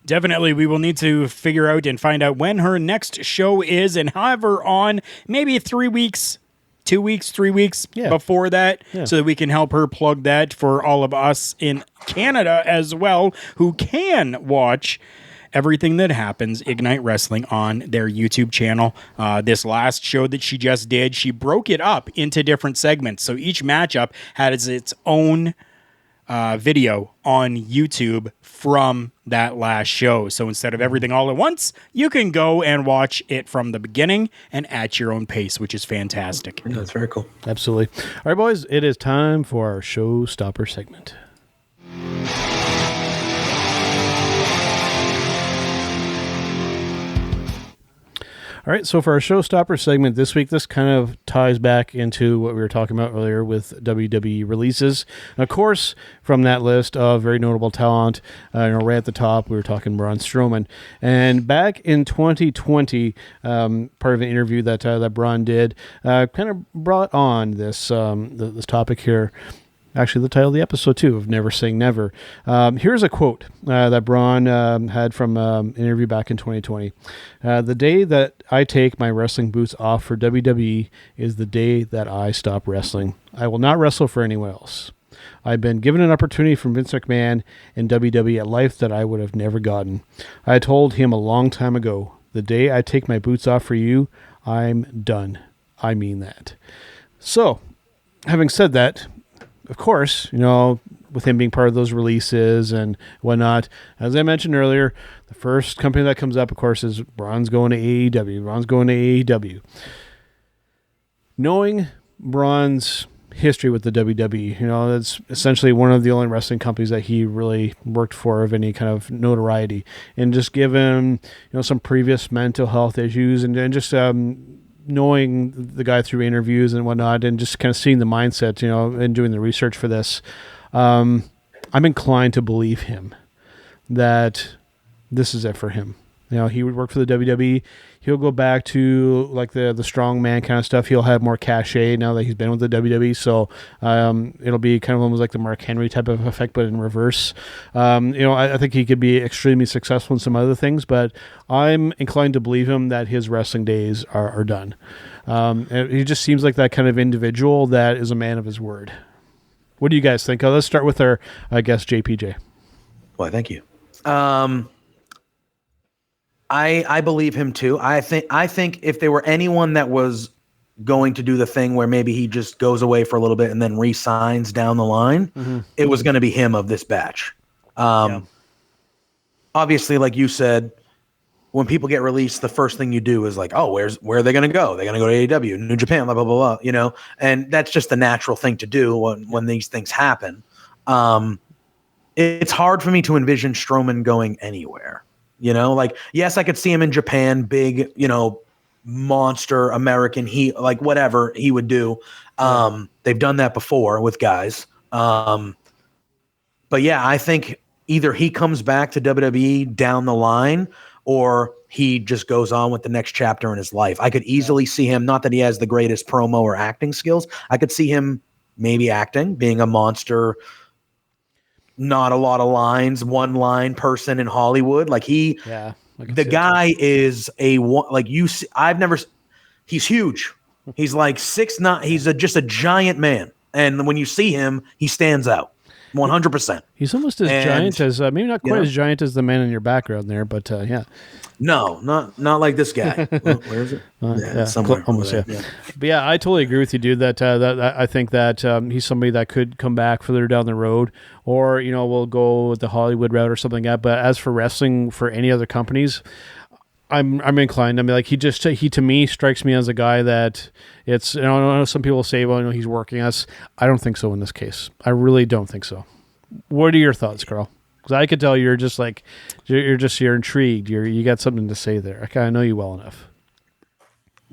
[SPEAKER 5] Definitely, we will need to figure out and find out when her next show is and have her on maybe 3 weeks. 2 weeks, 3 weeks before that, so that we can help her plug that for all of us in Canada as well, who can watch everything that happens Ignite Wrestling on their YouTube channel. This last show that she just did, she broke it up into different segments. So each matchup has its own video on YouTube from that last show. So instead of everything all at once, you can go and watch it from the beginning and at your own pace, which is fantastic.
[SPEAKER 4] That's very cool.
[SPEAKER 3] Absolutely. All right, boys, it is time for our Showstopper segment. All right, so for our Showstopper segment this week, this kind of ties back into what we were talking about earlier with WWE releases. And of course, from that list of very notable talent, right at the top, we were talking Braun Strowman. And back in 2020, part of an interview that Braun did kind of brought on this this topic here. Actually, the title of the episode, too, of Never Saying Never. Here's a quote that Braun had from an interview back in 2020. The day that I take my wrestling boots off for WWE is the day that I stop wrestling. I will not wrestle for anyone else. I've been given an opportunity from Vince McMahon and WWE at life that I would have never gotten. I told him a long time ago, the day I take my boots off for you, I'm done. I mean that. So, having said that, of course, with him being part of those releases and whatnot, as I mentioned earlier, the first company that comes up, of course, is Braun's going to AEW. Braun's going to AEW. Knowing Braun's history with the WWE, that's essentially one of the only wrestling companies that he really worked for of any kind of notoriety, and just given some previous mental health issues and just knowing the guy through interviews and whatnot, and just kind of seeing the mindset, and doing the research for this, I'm inclined to believe him that this is it for him. He would work for the WWE. He'll go back to like the strong man kind of stuff. He'll have more cachet now that he's been with the WWE. So it'll be kind of almost like the Mark Henry type of effect, but in reverse. I think he could be extremely successful in some other things, but I'm inclined to believe him that his wrestling days are done. He just seems like that kind of individual that is a man of his word. What do you guys think? Let's start with our guest, JPJ.
[SPEAKER 4] Well, thank you. I believe him too. I think if there were anyone that was going to do the thing where maybe he just goes away for a little bit and then re-signs down the line, it was going to be him of this batch. Obviously, like you said, when people get released, the first thing you do is like, oh, where are they going to go? They're going to go to AEW, New Japan, blah, blah, blah, blah, and that's just the natural thing to do when these things happen. It's hard for me to envision Strowman going anywhere. You know, like, yes, I could see him in Japan, big, you know, monster American, like whatever he would do. They've done that before with guys. But yeah, I think either he comes back to WWE down the line or he just goes on with the next chapter in his life. I could easily see him, not that he has the greatest promo or acting skills. I could see him maybe acting, being a monster, not a lot of lines, one line person in Hollywood. Like the guy is he's huge. He's like 6'9". He's just a giant man. And when you see him, he stands out 100%.
[SPEAKER 3] He's almost as giant as, maybe not quite as giant as the man in your background there, but yeah.
[SPEAKER 4] No, not like this guy. Where is it? Somewhere.
[SPEAKER 3] Almost, yeah. But yeah, I totally agree with you, dude, that I think that he's somebody that could come back further down the road, or, you know, we'll go with the Hollywood route or something like that. But as for wrestling for any other companies, I'm inclined. I mean, like, he to me strikes me as a guy that it's, you know, I know some people say, well, you know, he's working us. I don't think so in this case. I really don't think so. What are your thoughts, Karl? Because I could tell you're just like, you're intrigued. You got something to say there. I kind of know you well enough.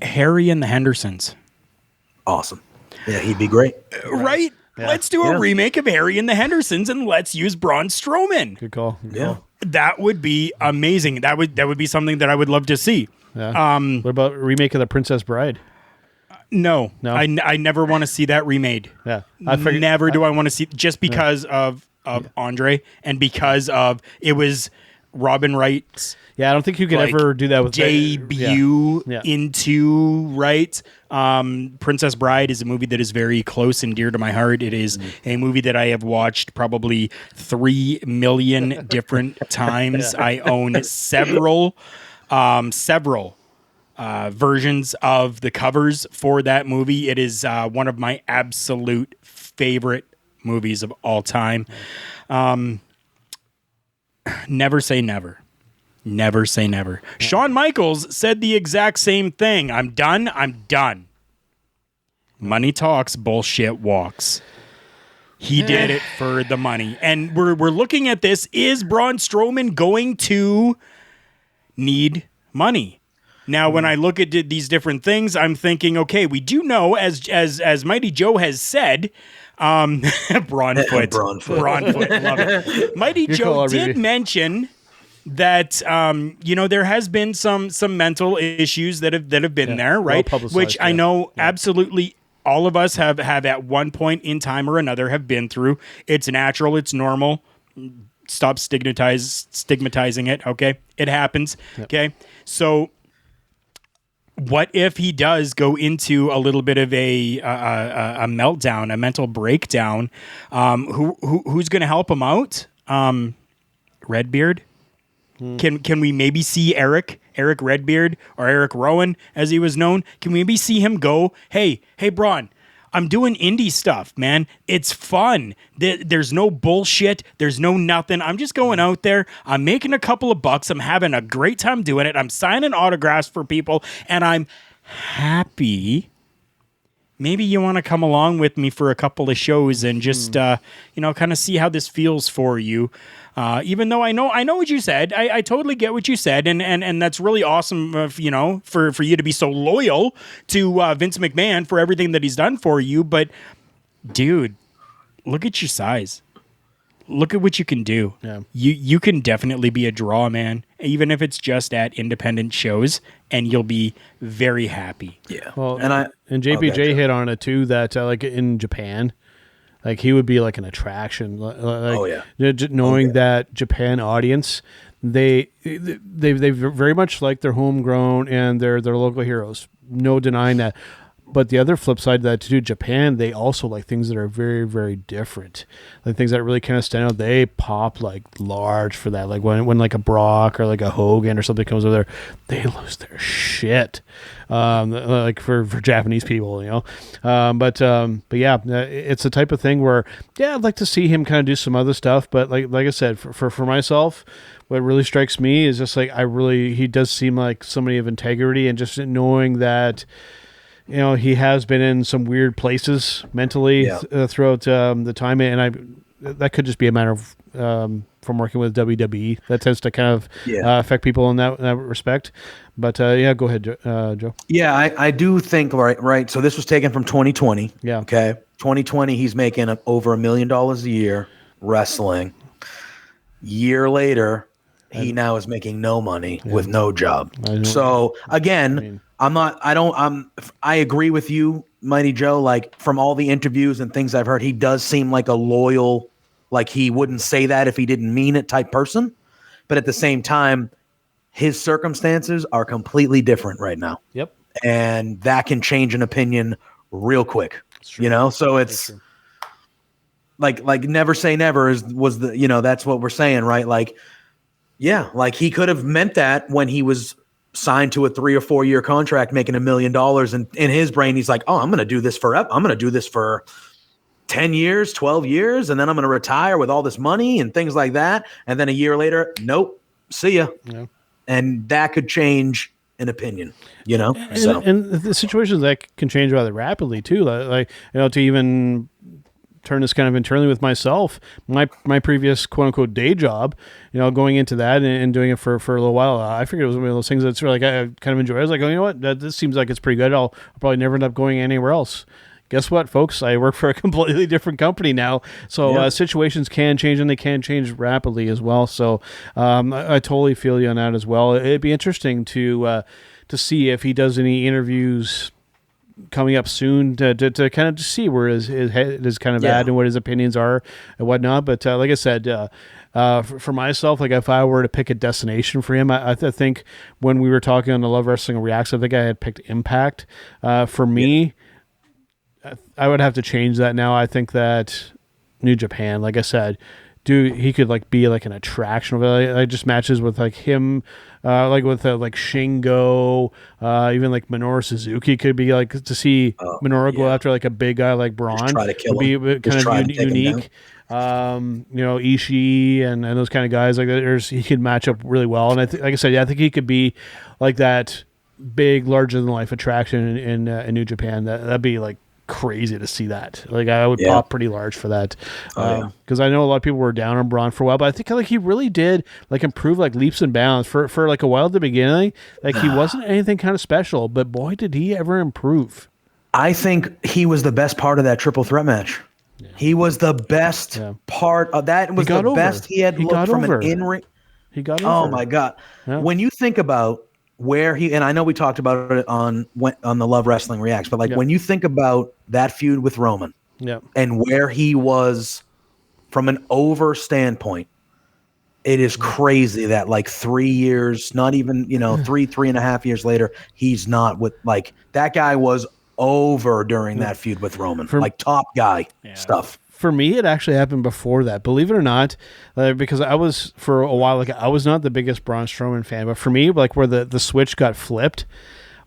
[SPEAKER 5] Harry and the Hendersons.
[SPEAKER 4] Awesome. Yeah, he'd be great.
[SPEAKER 5] Right? Yeah. Let's do a remake of Harry and the Hendersons, and let's use Braun Strowman.
[SPEAKER 3] Good call.
[SPEAKER 5] That would be amazing. That would be something that I would love to see.
[SPEAKER 3] Yeah. What about a remake of The Princess Bride?
[SPEAKER 5] No. I never want to see that remade.
[SPEAKER 3] Yeah.
[SPEAKER 5] Never do I want to see, just because of Andre, and because of it was Robin Wright's.
[SPEAKER 3] Yeah, I don't think you could ever do that with
[SPEAKER 5] debut into Princess Bride is a movie that is very close and dear to my heart. It is a movie that I have watched probably 3 million different times. I own several versions of the covers for that movie. It is one of my absolute favorite movies of all time. Never say never. Never say never. Shawn Michaels said the exact same thing. I'm done. Money talks, bullshit walks. He did it for the money. And we're looking at this. Is Braun Strowman going to need money? Now, when I look at these different things, I'm thinking, okay, we do know, as Mighty Joe has said, Braunfoot, love it. Mighty Joe did mention that there has been some mental issues that have been there, right? Which I know absolutely all of us have at one point in time or another have been through. It's natural, it's normal. Stop stigmatizing it. Okay, it happens. Yep. Okay, so what if he does go into a little bit of a meltdown, a mental breakdown? Who's going to help him out? Redbeard. Can we maybe see Eric Redbeard, or Eric Rowan as he was known? Can we maybe see him go, hey Braun, I'm doing indie stuff, man. It's fun. There's no bullshit. There's no nothing. I'm just going out there. I'm making a couple of bucks. I'm having a great time doing it. I'm signing autographs for people, and I'm happy. Maybe you want to come along with me for a couple of shows and just, kind of see how this feels for you. Even though I know what you said, I totally get what you said, and that's really awesome. For you to be so loyal to Vince McMahon for everything that he's done for you. But, dude, look at your size. Look at what you can do. Yeah. You can definitely be a draw, man, even if it's just at independent shows, and you'll be very happy.
[SPEAKER 4] Yeah.
[SPEAKER 3] Well, and JPJ hit on it too, that like in Japan, like he would be like an attraction. Knowing that Japan audience, they very much like their homegrown and their local heroes. No denying that. But the other flip side of that too, Japan, they also like things that are very, very different. Like things that really kind of stand out. They pop like large for that. Like when like a Brock or like a Hogan or something comes over there, they lose their shit. Like for Japanese people, But yeah, it's the type of thing where, I'd like to see him kind of do some other stuff. But like I said, for myself, what really strikes me is just like he does seem like somebody of integrity, and just knowing that, he has been in some weird places mentally throughout the time, and that could just be a matter of from working with WWE. That tends to kind of affect people in that respect. But yeah, go ahead, Joe.
[SPEAKER 4] Yeah, I do think right. So this was taken from 2020.
[SPEAKER 3] Yeah.
[SPEAKER 4] Okay. 2020, he's making over $1 million a year wrestling. Year later, he now is making no money with no job. So again, I agree with you, Mighty Joe. Like from all the interviews and things I've heard, he does seem like a loyal, like he wouldn't say that if he didn't mean it type person. But at the same time, his circumstances are completely different right now.
[SPEAKER 3] Yep.
[SPEAKER 4] And that can change an opinion real quick. You know, so it's like never say never was the, you know, that's what we're saying, right? Like, yeah, like he could have meant that when he was signed to a 3 or 4 year contract making $1 million, and in his brain he's like, oh, I'm going to do this forever. I'm going to do this for 10 years, 12 years, and then I'm going to retire with all this money and things like that. And then a year later, nope, see ya. Yeah. And that could change an opinion, you know?
[SPEAKER 3] And the situations that can change rather rapidly too. Like, you know, to even turn this kind of internally with myself, my previous quote unquote day job, you know, going into that and doing it for a little while, I figured it was one of those things that's really, like, I kind of enjoy. I was like, oh, you know what, this seems like it's pretty good. I'll probably never end up going anywhere else. Guess what, folks? I work for a completely different company now. So situations can change, and they can change rapidly as well. So I totally feel you on that as well. It'd be interesting to see if he does any interviews coming up soon to kind of see where his head is kind of at and what his opinions are and whatnot. But like I said, for myself, like if I were to pick a destination for him, I think when we were talking on the Love Wrestling Reacts, I think I had picked Impact. For me, I would have to change that now. I think that New Japan, like I said, he could like be like an attraction of it. Like just matches with like him, like with like Shingo, even like Minoru Suzuki could be like to see Minoru go after like a big guy like Braun.
[SPEAKER 4] Just try to kill him.
[SPEAKER 3] Would be kind of unique. You know, Ishii and those kind of guys like that. He could match up really well. And like I said, I think he could be like that big, larger than life attraction in New Japan. That'd be like crazy to see that. Like I would pop pretty large for that, because I know a lot of people were down on Braun for a while, but I think like he really did like improve like leaps and bounds for like a while at the beginning. Like he wasn't anything kind of special, but boy did he ever improve. I think he was the best part of that triple threat match. He was the best part of that. Was the best he had looked from an in-ring. He got over. Oh my God. When you think about where he, and I know we talked about it on the Love Wrestling Reacts, but like when you think about that feud with Roman and where he was from an over standpoint, it is crazy that like 3 years, not even, you know, 3.5 years later, he's not with, like, that guy was over during that feud with Roman, like top guy stuff. For me, it actually happened before that, believe it or not, because I was, for a while, like I was not the biggest Braun Strowman fan, but for me, like where the switch got flipped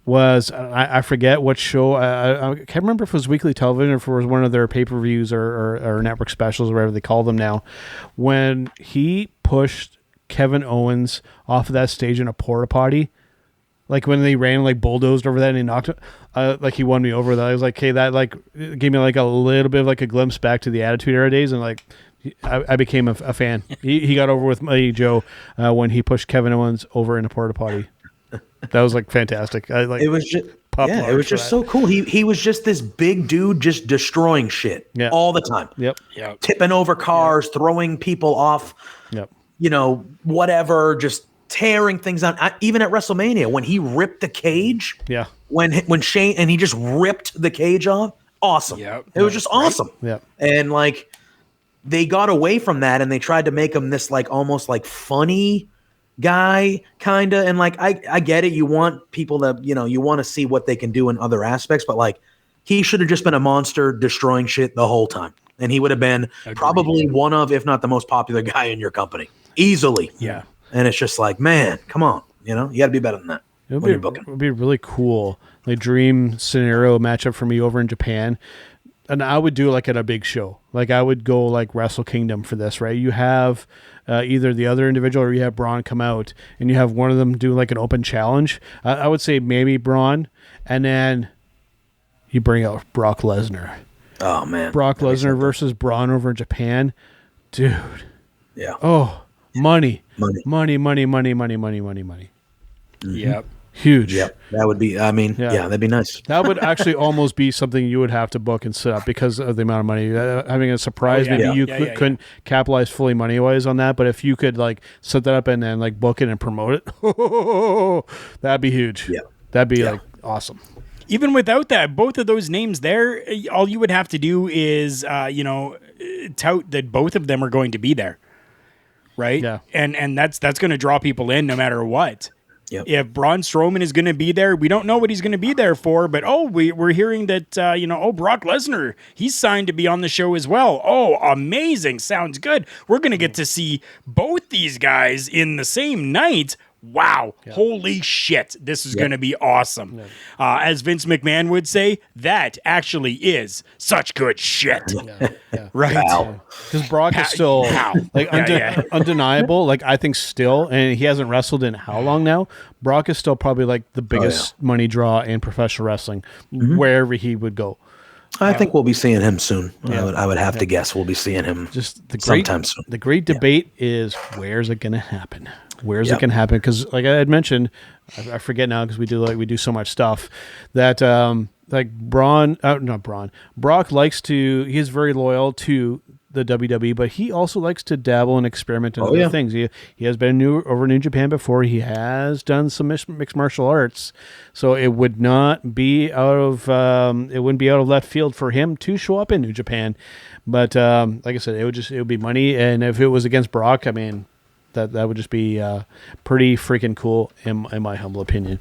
[SPEAKER 3] was, I forget what show, I can't remember if it was weekly television or if it was one of their pay-per-views or network specials or whatever they call them now, when he pushed Kevin Owens off of that stage in a porta potty. Like when they ran, like bulldozed over that and he knocked it, like he won me over that. I was like, hey, that like gave me like a little bit of like a glimpse back to the Attitude Era days, and like I became a fan. He got over with my Joe when he pushed Kevin Owens over in a porta potty. That was like fantastic. It was just it was just so cool. He was just this big dude, just destroying shit all the time. Tipping over cars, throwing people off. You know, whatever, just tearing things out. Even at WrestleMania, when he ripped the cage, when Shane, and he just ripped the cage off, awesome. It was just awesome. And like they got away from that and they tried to make him this like almost like funny guy kind of, and like I get it, you want people to, you know, you want to see what they can do in other aspects, but like he should have just been a monster destroying shit the whole time, and he would have been probably one of, if not the most popular guy in your company easily. And it's just like, man, come on. You know, you got to be better than that. It would be really cool. Like dream scenario matchup for me over in Japan. And I would do like at a big show. Like I would go like Wrestle Kingdom for this, right? You have either the other individual or you have Braun come out and you have one of them do like an open challenge. I would say maybe Braun, and then you bring out Brock Lesnar. Oh, man. Brock Lesnar versus Braun over in Japan. Dude.
[SPEAKER 4] Yeah.
[SPEAKER 3] Oh, money.
[SPEAKER 4] Money.
[SPEAKER 5] Yep.
[SPEAKER 3] Huge.
[SPEAKER 4] Yep. That would be, I mean,
[SPEAKER 3] Yeah.
[SPEAKER 4] that'd be nice.
[SPEAKER 3] That would actually almost be something you would have to book and set up because of the amount of money. Having a surprise, maybe you couldn't capitalize fully money-wise on that, but if you could like set that up and then like book it and promote it, that'd be huge.
[SPEAKER 4] Yeah.
[SPEAKER 3] That'd be like awesome.
[SPEAKER 5] Even without that, both of those names there, all you would have to do is, tout that both of them are going to be there, right?
[SPEAKER 3] Yeah.
[SPEAKER 5] And that's going to draw people in no matter what.
[SPEAKER 4] Yep.
[SPEAKER 5] If Braun Strowman is going to be there, we don't know what he's going to be there for, but we're hearing that Brock Lesnar, he's signed to be on the show as well. Oh, amazing! Sounds good. We're going to get to see both these guys in the same night. Wow. Yeah. Holy shit. This is going to be awesome. Yeah. As Vince McMahon would say, that actually is such good shit.
[SPEAKER 3] Yeah.
[SPEAKER 5] Right?
[SPEAKER 3] Because Brock is still undeniable. Like, I think still, and he hasn't wrestled in how long now? Brock is still probably like the biggest money draw in professional wrestling, wherever he would go.
[SPEAKER 4] I think we'll be seeing him soon. Yeah. I would have to guess we'll be seeing him sometime soon.
[SPEAKER 3] The great debate is, where's it going to happen? Where's it going to happen? Because like I had mentioned, I forget now because we do so much stuff that Brock likes to. He is very loyal to the WWE, but he also likes to dabble and experiment in other things. He has been over New Japan before. He has done some mixed martial arts, so it would not be out of it wouldn't be out of left field for him to show up in New Japan. But like I said, it would be money, and if it was against Brock, I mean. That would just be pretty freaking cool in my humble opinion.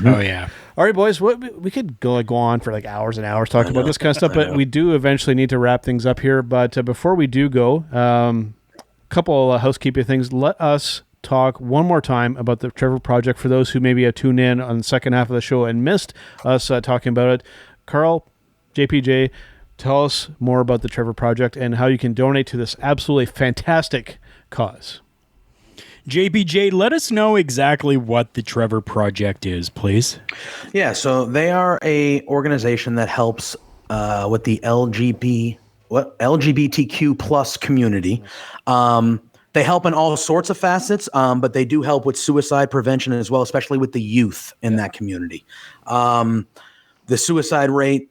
[SPEAKER 5] Oh yeah.
[SPEAKER 3] All right, boys. We could go on for like hours and hours talking about this kind of stuff, but we do eventually need to wrap things up here. But before we do go, couple of housekeeping things. Let us talk one more time about the Trevor Project for those who maybe have tuned in on the second half of the show and missed us talking about it. Karl, JPJ, tell us more about the Trevor Project and how you can donate to this absolutely fantastic cause.
[SPEAKER 5] JPJ, let us know exactly what the Trevor Project is, please.
[SPEAKER 4] Yeah, so they are a organization that helps with the LGBTQ plus community. They help in all sorts of facets, but they do help with suicide prevention as well, especially with the youth in that community. The suicide rate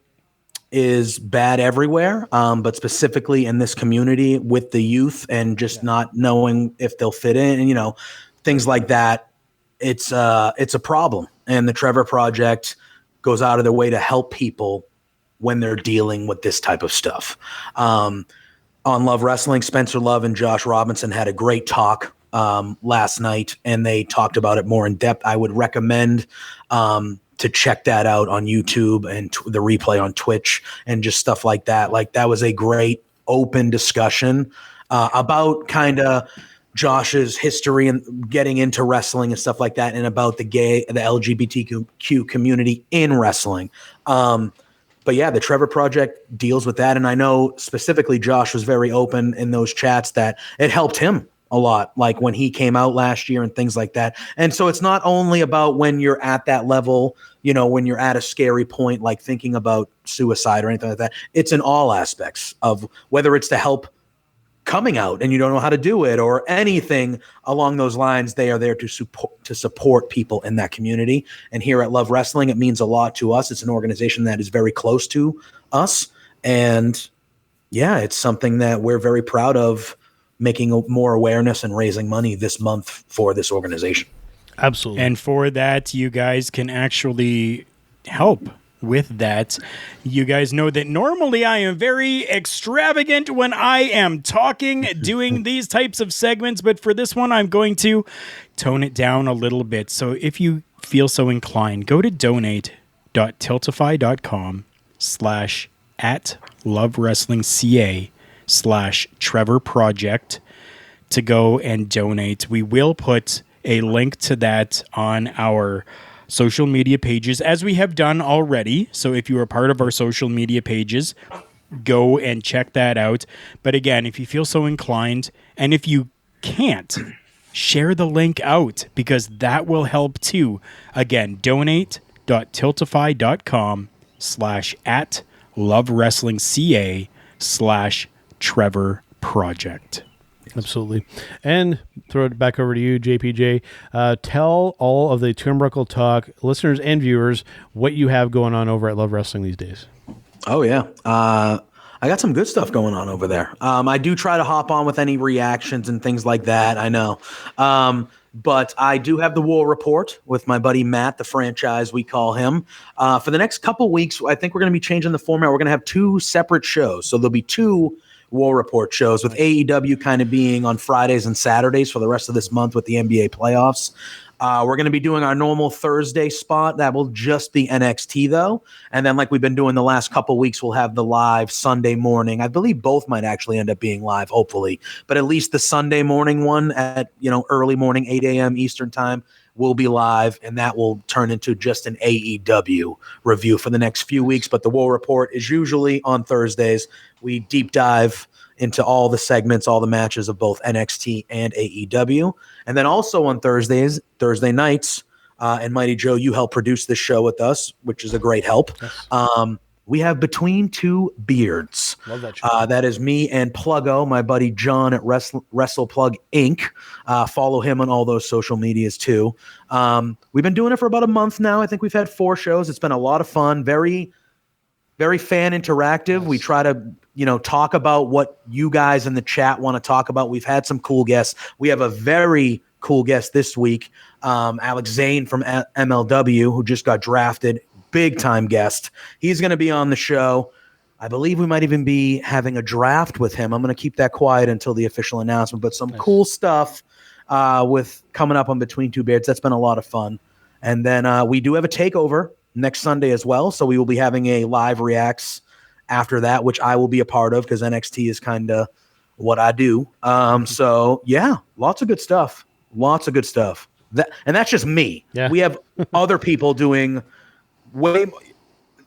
[SPEAKER 4] is bad everywhere, but specifically in this community with the youth and just not knowing if they'll fit in and, things like that. It's a problem. And the Trevor Project goes out of their way to help people when they're dealing with this type of stuff. On Love Wrestling, Spencer Love and Josh Robinson had a great talk last night, and they talked about it more in depth. I would recommend to check that out on YouTube and the replay on Twitch and just stuff like that. Like, that was a great open discussion about kind of Josh's history and getting into wrestling and stuff like that, and about the LGBTQ community in wrestling. But yeah, the Trevor Project deals with that. And I know specifically Josh was very open in those chats that it helped him a lot, like when he came out last year and things like that. And so it's not only about when you're at that level, when you're at a scary point, like thinking about suicide or anything like that. It's in all aspects of whether it's to help coming out and you don't know how to do it or anything along those lines. They are there to support people in that community. And here at Love Wrestling, it means a lot to us. It's an organization that is very close to us. And yeah, it's something that we're very proud of, making more awareness and raising money this month for this organization.
[SPEAKER 3] Absolutely.
[SPEAKER 5] And for that, you guys can actually help with that. You guys know that normally I am very extravagant when I am talking, doing these types of segments, but for this one, I'm going to tone it down a little bit. So if you feel so inclined, go to donate.tiltify.com/@LoveWrestlingCA/Trevor Project to go and donate. We will put a link to that on our social media pages, as we have done already. So if you are part of our social media pages, go and check that out. But again, if you feel so inclined, and if you can't, share the link out, because that will help too. Again, donate.tiltify.com/@LoveWrestlingCA/Trevor Project.
[SPEAKER 3] Absolutely. And throw it back over to you, JPJ. Tell all of the Turnbuckle Talk listeners and viewers what you have going on over at Love Wrestling these days.
[SPEAKER 4] Oh, yeah. I got some good stuff going on over there. I do try to hop on with any reactions and things like that. I know. But I do have the War Report with my buddy Matt, the franchise we call him. For the next couple weeks, I think we're going to be changing the format. We're going to have 2 separate shows. So there'll be 2 War Report shows, with AEW kind of being on Fridays and Saturdays for the rest of this month with the NBA playoffs. We're going to be doing our normal Thursday spot. That will just be NXT, though. And then, like we've been doing the last couple weeks, we'll have the live Sunday morning. I believe both might actually end up being live, hopefully. But at least the Sunday morning one at, early morning, 8 a.m. Eastern time, will be live. And that will turn into just an AEW review for the next few weeks. But the War Report is usually on Thursdays. We deep dive into all the segments, all the matches of both NXT and AEW. And then also on Thursday nights, and Mighty Joe, you help produce this show with us, which is a great help. Yes. We have Between Two Beards.
[SPEAKER 3] Love that show.
[SPEAKER 4] That is me and Pluggo, my buddy John at WrestlePlug Inc. Follow him on all those social medias too. We've been doing it for about a month now. I think we've had 4 shows. It's been a lot of fun. Very, very fan interactive. Yes. We try to talk about what you guys in the chat want to talk about. We've had some cool guests. We have a very cool guest this week, Alex Zane from MLW, who just got drafted. Big time guest. He's going to be on the show. I believe we might even be having a draft with him. I'm going to keep that quiet until the official announcement, but some cool stuff with coming up on Between Two Beards. That's been a lot of fun. And then we do have a takeover next Sunday as well. So we will be having a live reacts after that, which I will be a part of because NXT is kind of what I do. So yeah, lots of good stuff. Lots of good stuff. And that's just me. Yeah. We have other people doing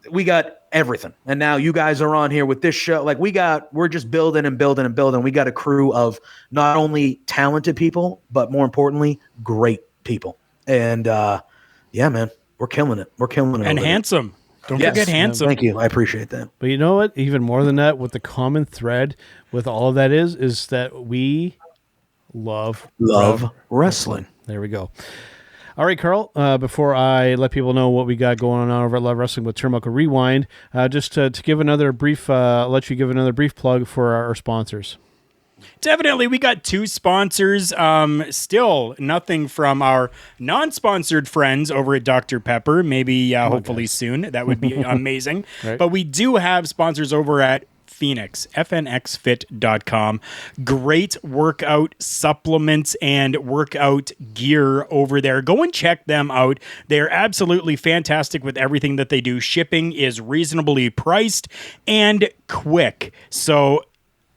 [SPEAKER 4] we got everything. And now you guys are on here with this show. Like we're just building and building and building. We got a crew of not only talented people, but more importantly, great people. And yeah, man, we're killing it. We're killing it.
[SPEAKER 5] And handsome. Don't forget handsome.
[SPEAKER 4] Thank you. I appreciate that.
[SPEAKER 3] But you know what? Even more than that, what the common thread with all of that is that we love
[SPEAKER 4] wrestling.
[SPEAKER 3] There we go. All right, Karl, before I let people know what we got going on over at Love Wrestling with Turnbuckle Rewind, just to give another brief, let you give another brief plug for our sponsors.
[SPEAKER 5] Definitely. We got 2 sponsors. Still nothing from our non-sponsored friends over at Dr. Pepper. Maybe hopefully soon. That would be amazing. Right. But we do have sponsors over at Phoenix, fnxfit.com. Great workout supplements and workout gear over there. Go and check them out. They're absolutely fantastic with everything that they do. Shipping is reasonably priced and quick. So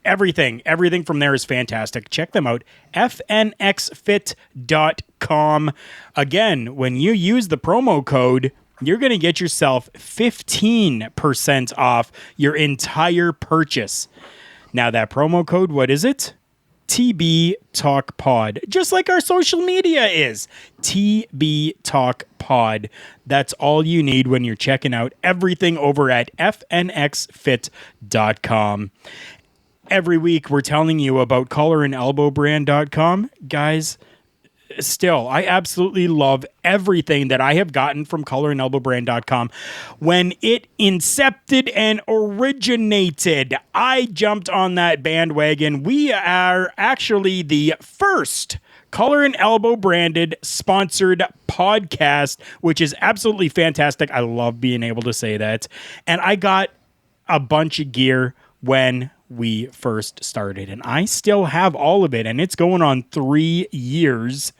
[SPEAKER 5] everything from there is fantastic. Check them out, fnxfit.com. Again, when you use the promo code, you're going to get yourself 15% off your entire purchase. Now that promo code, what is it? TB Talk Pod. Just like our social media is. TB Talk Pod. That's all you need when you're checking out everything over at fnxfit.com. Every week we're telling you about collarandelbowbrand.com. Guys, still, I absolutely love everything that I have gotten from collarandelbowbrand.com. When it incepted and originated, I jumped on that bandwagon. We are actually the first Collar and Elbow branded sponsored podcast, which is absolutely fantastic. I love being able to say that. And I got a bunch of gear when we first started, and I still have all of it, and it's going on 3 years,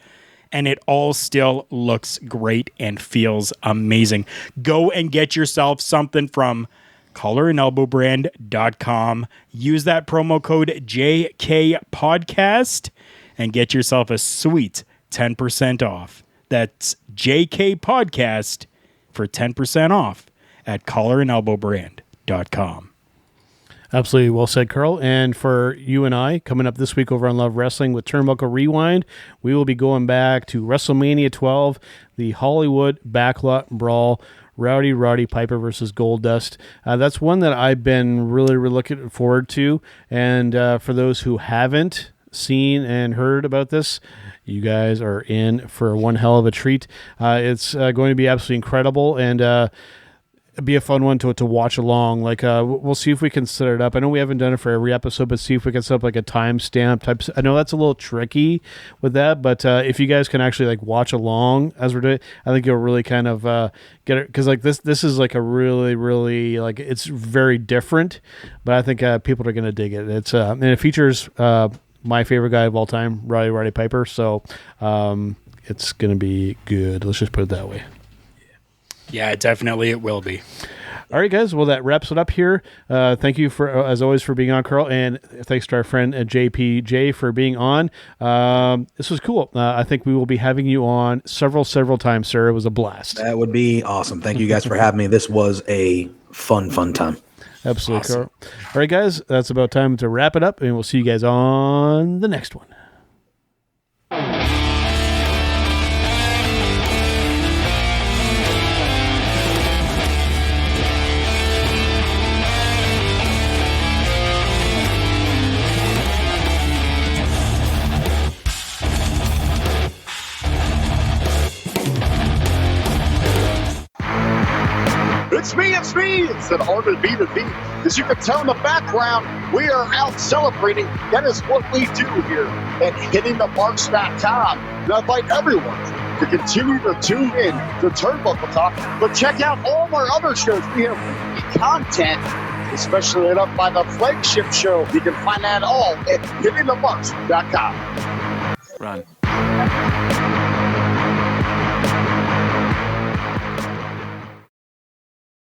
[SPEAKER 5] and it all still looks great and feels amazing. Go and get yourself something from collarandelbowbrand.com. Use that promo code JKPodcast and get yourself a sweet 10% off. That's JK Podcast for 10% off at collarandelbowbrand.com.
[SPEAKER 3] Absolutely well said, Karl. And for you and I, coming up this week over on Love Wrestling with Turnbuckle Rewind, we will be going back to WrestleMania 12, the Hollywood Backlot Brawl, Roddy Piper versus Goldust. That's one that I've been really looking forward to. And for those who haven't seen and heard about this, you guys are in for one hell of a treat. It's going to be absolutely incredible, and it'd be a fun one to watch along. Like, we'll see if we can set it up. I know we haven't done it for every episode, but see if we can set up like a timestamp type. I know that's a little tricky with that, but if you guys can actually like watch along as we're doing, I think you'll really kind of get it, because like this is like a really, really, like, it's very different, but I think people are going to dig it. It's and it features my favorite guy of all time, Roddy Piper. So it's going to be good. Let's just put it that way.
[SPEAKER 5] Yeah, definitely it will be.
[SPEAKER 3] All right, guys. Well, that wraps it up here. Thank you, for as always, for being on, Karl, and thanks to our friend JPJ for being on. This was cool. I think we will be having you on several times, sir. It was a blast.
[SPEAKER 4] That would be awesome. Thank you guys for having me. This was a fun time.
[SPEAKER 3] Absolutely, awesome. Karl. All right, guys. That's about time to wrap it up, and we'll see you guys on the next one.
[SPEAKER 2] It's me. It's an honor to be the beat. As you can tell in the background, we are out celebrating. That is what we do here at hittingthemarks.com. And I invite everyone to continue to tune in to Turnbuckle Talk, but check out all of our other shows. We have weekly content, especially lit up by the flagship show. You can find that all at hittingthemarks.com.
[SPEAKER 1] Run.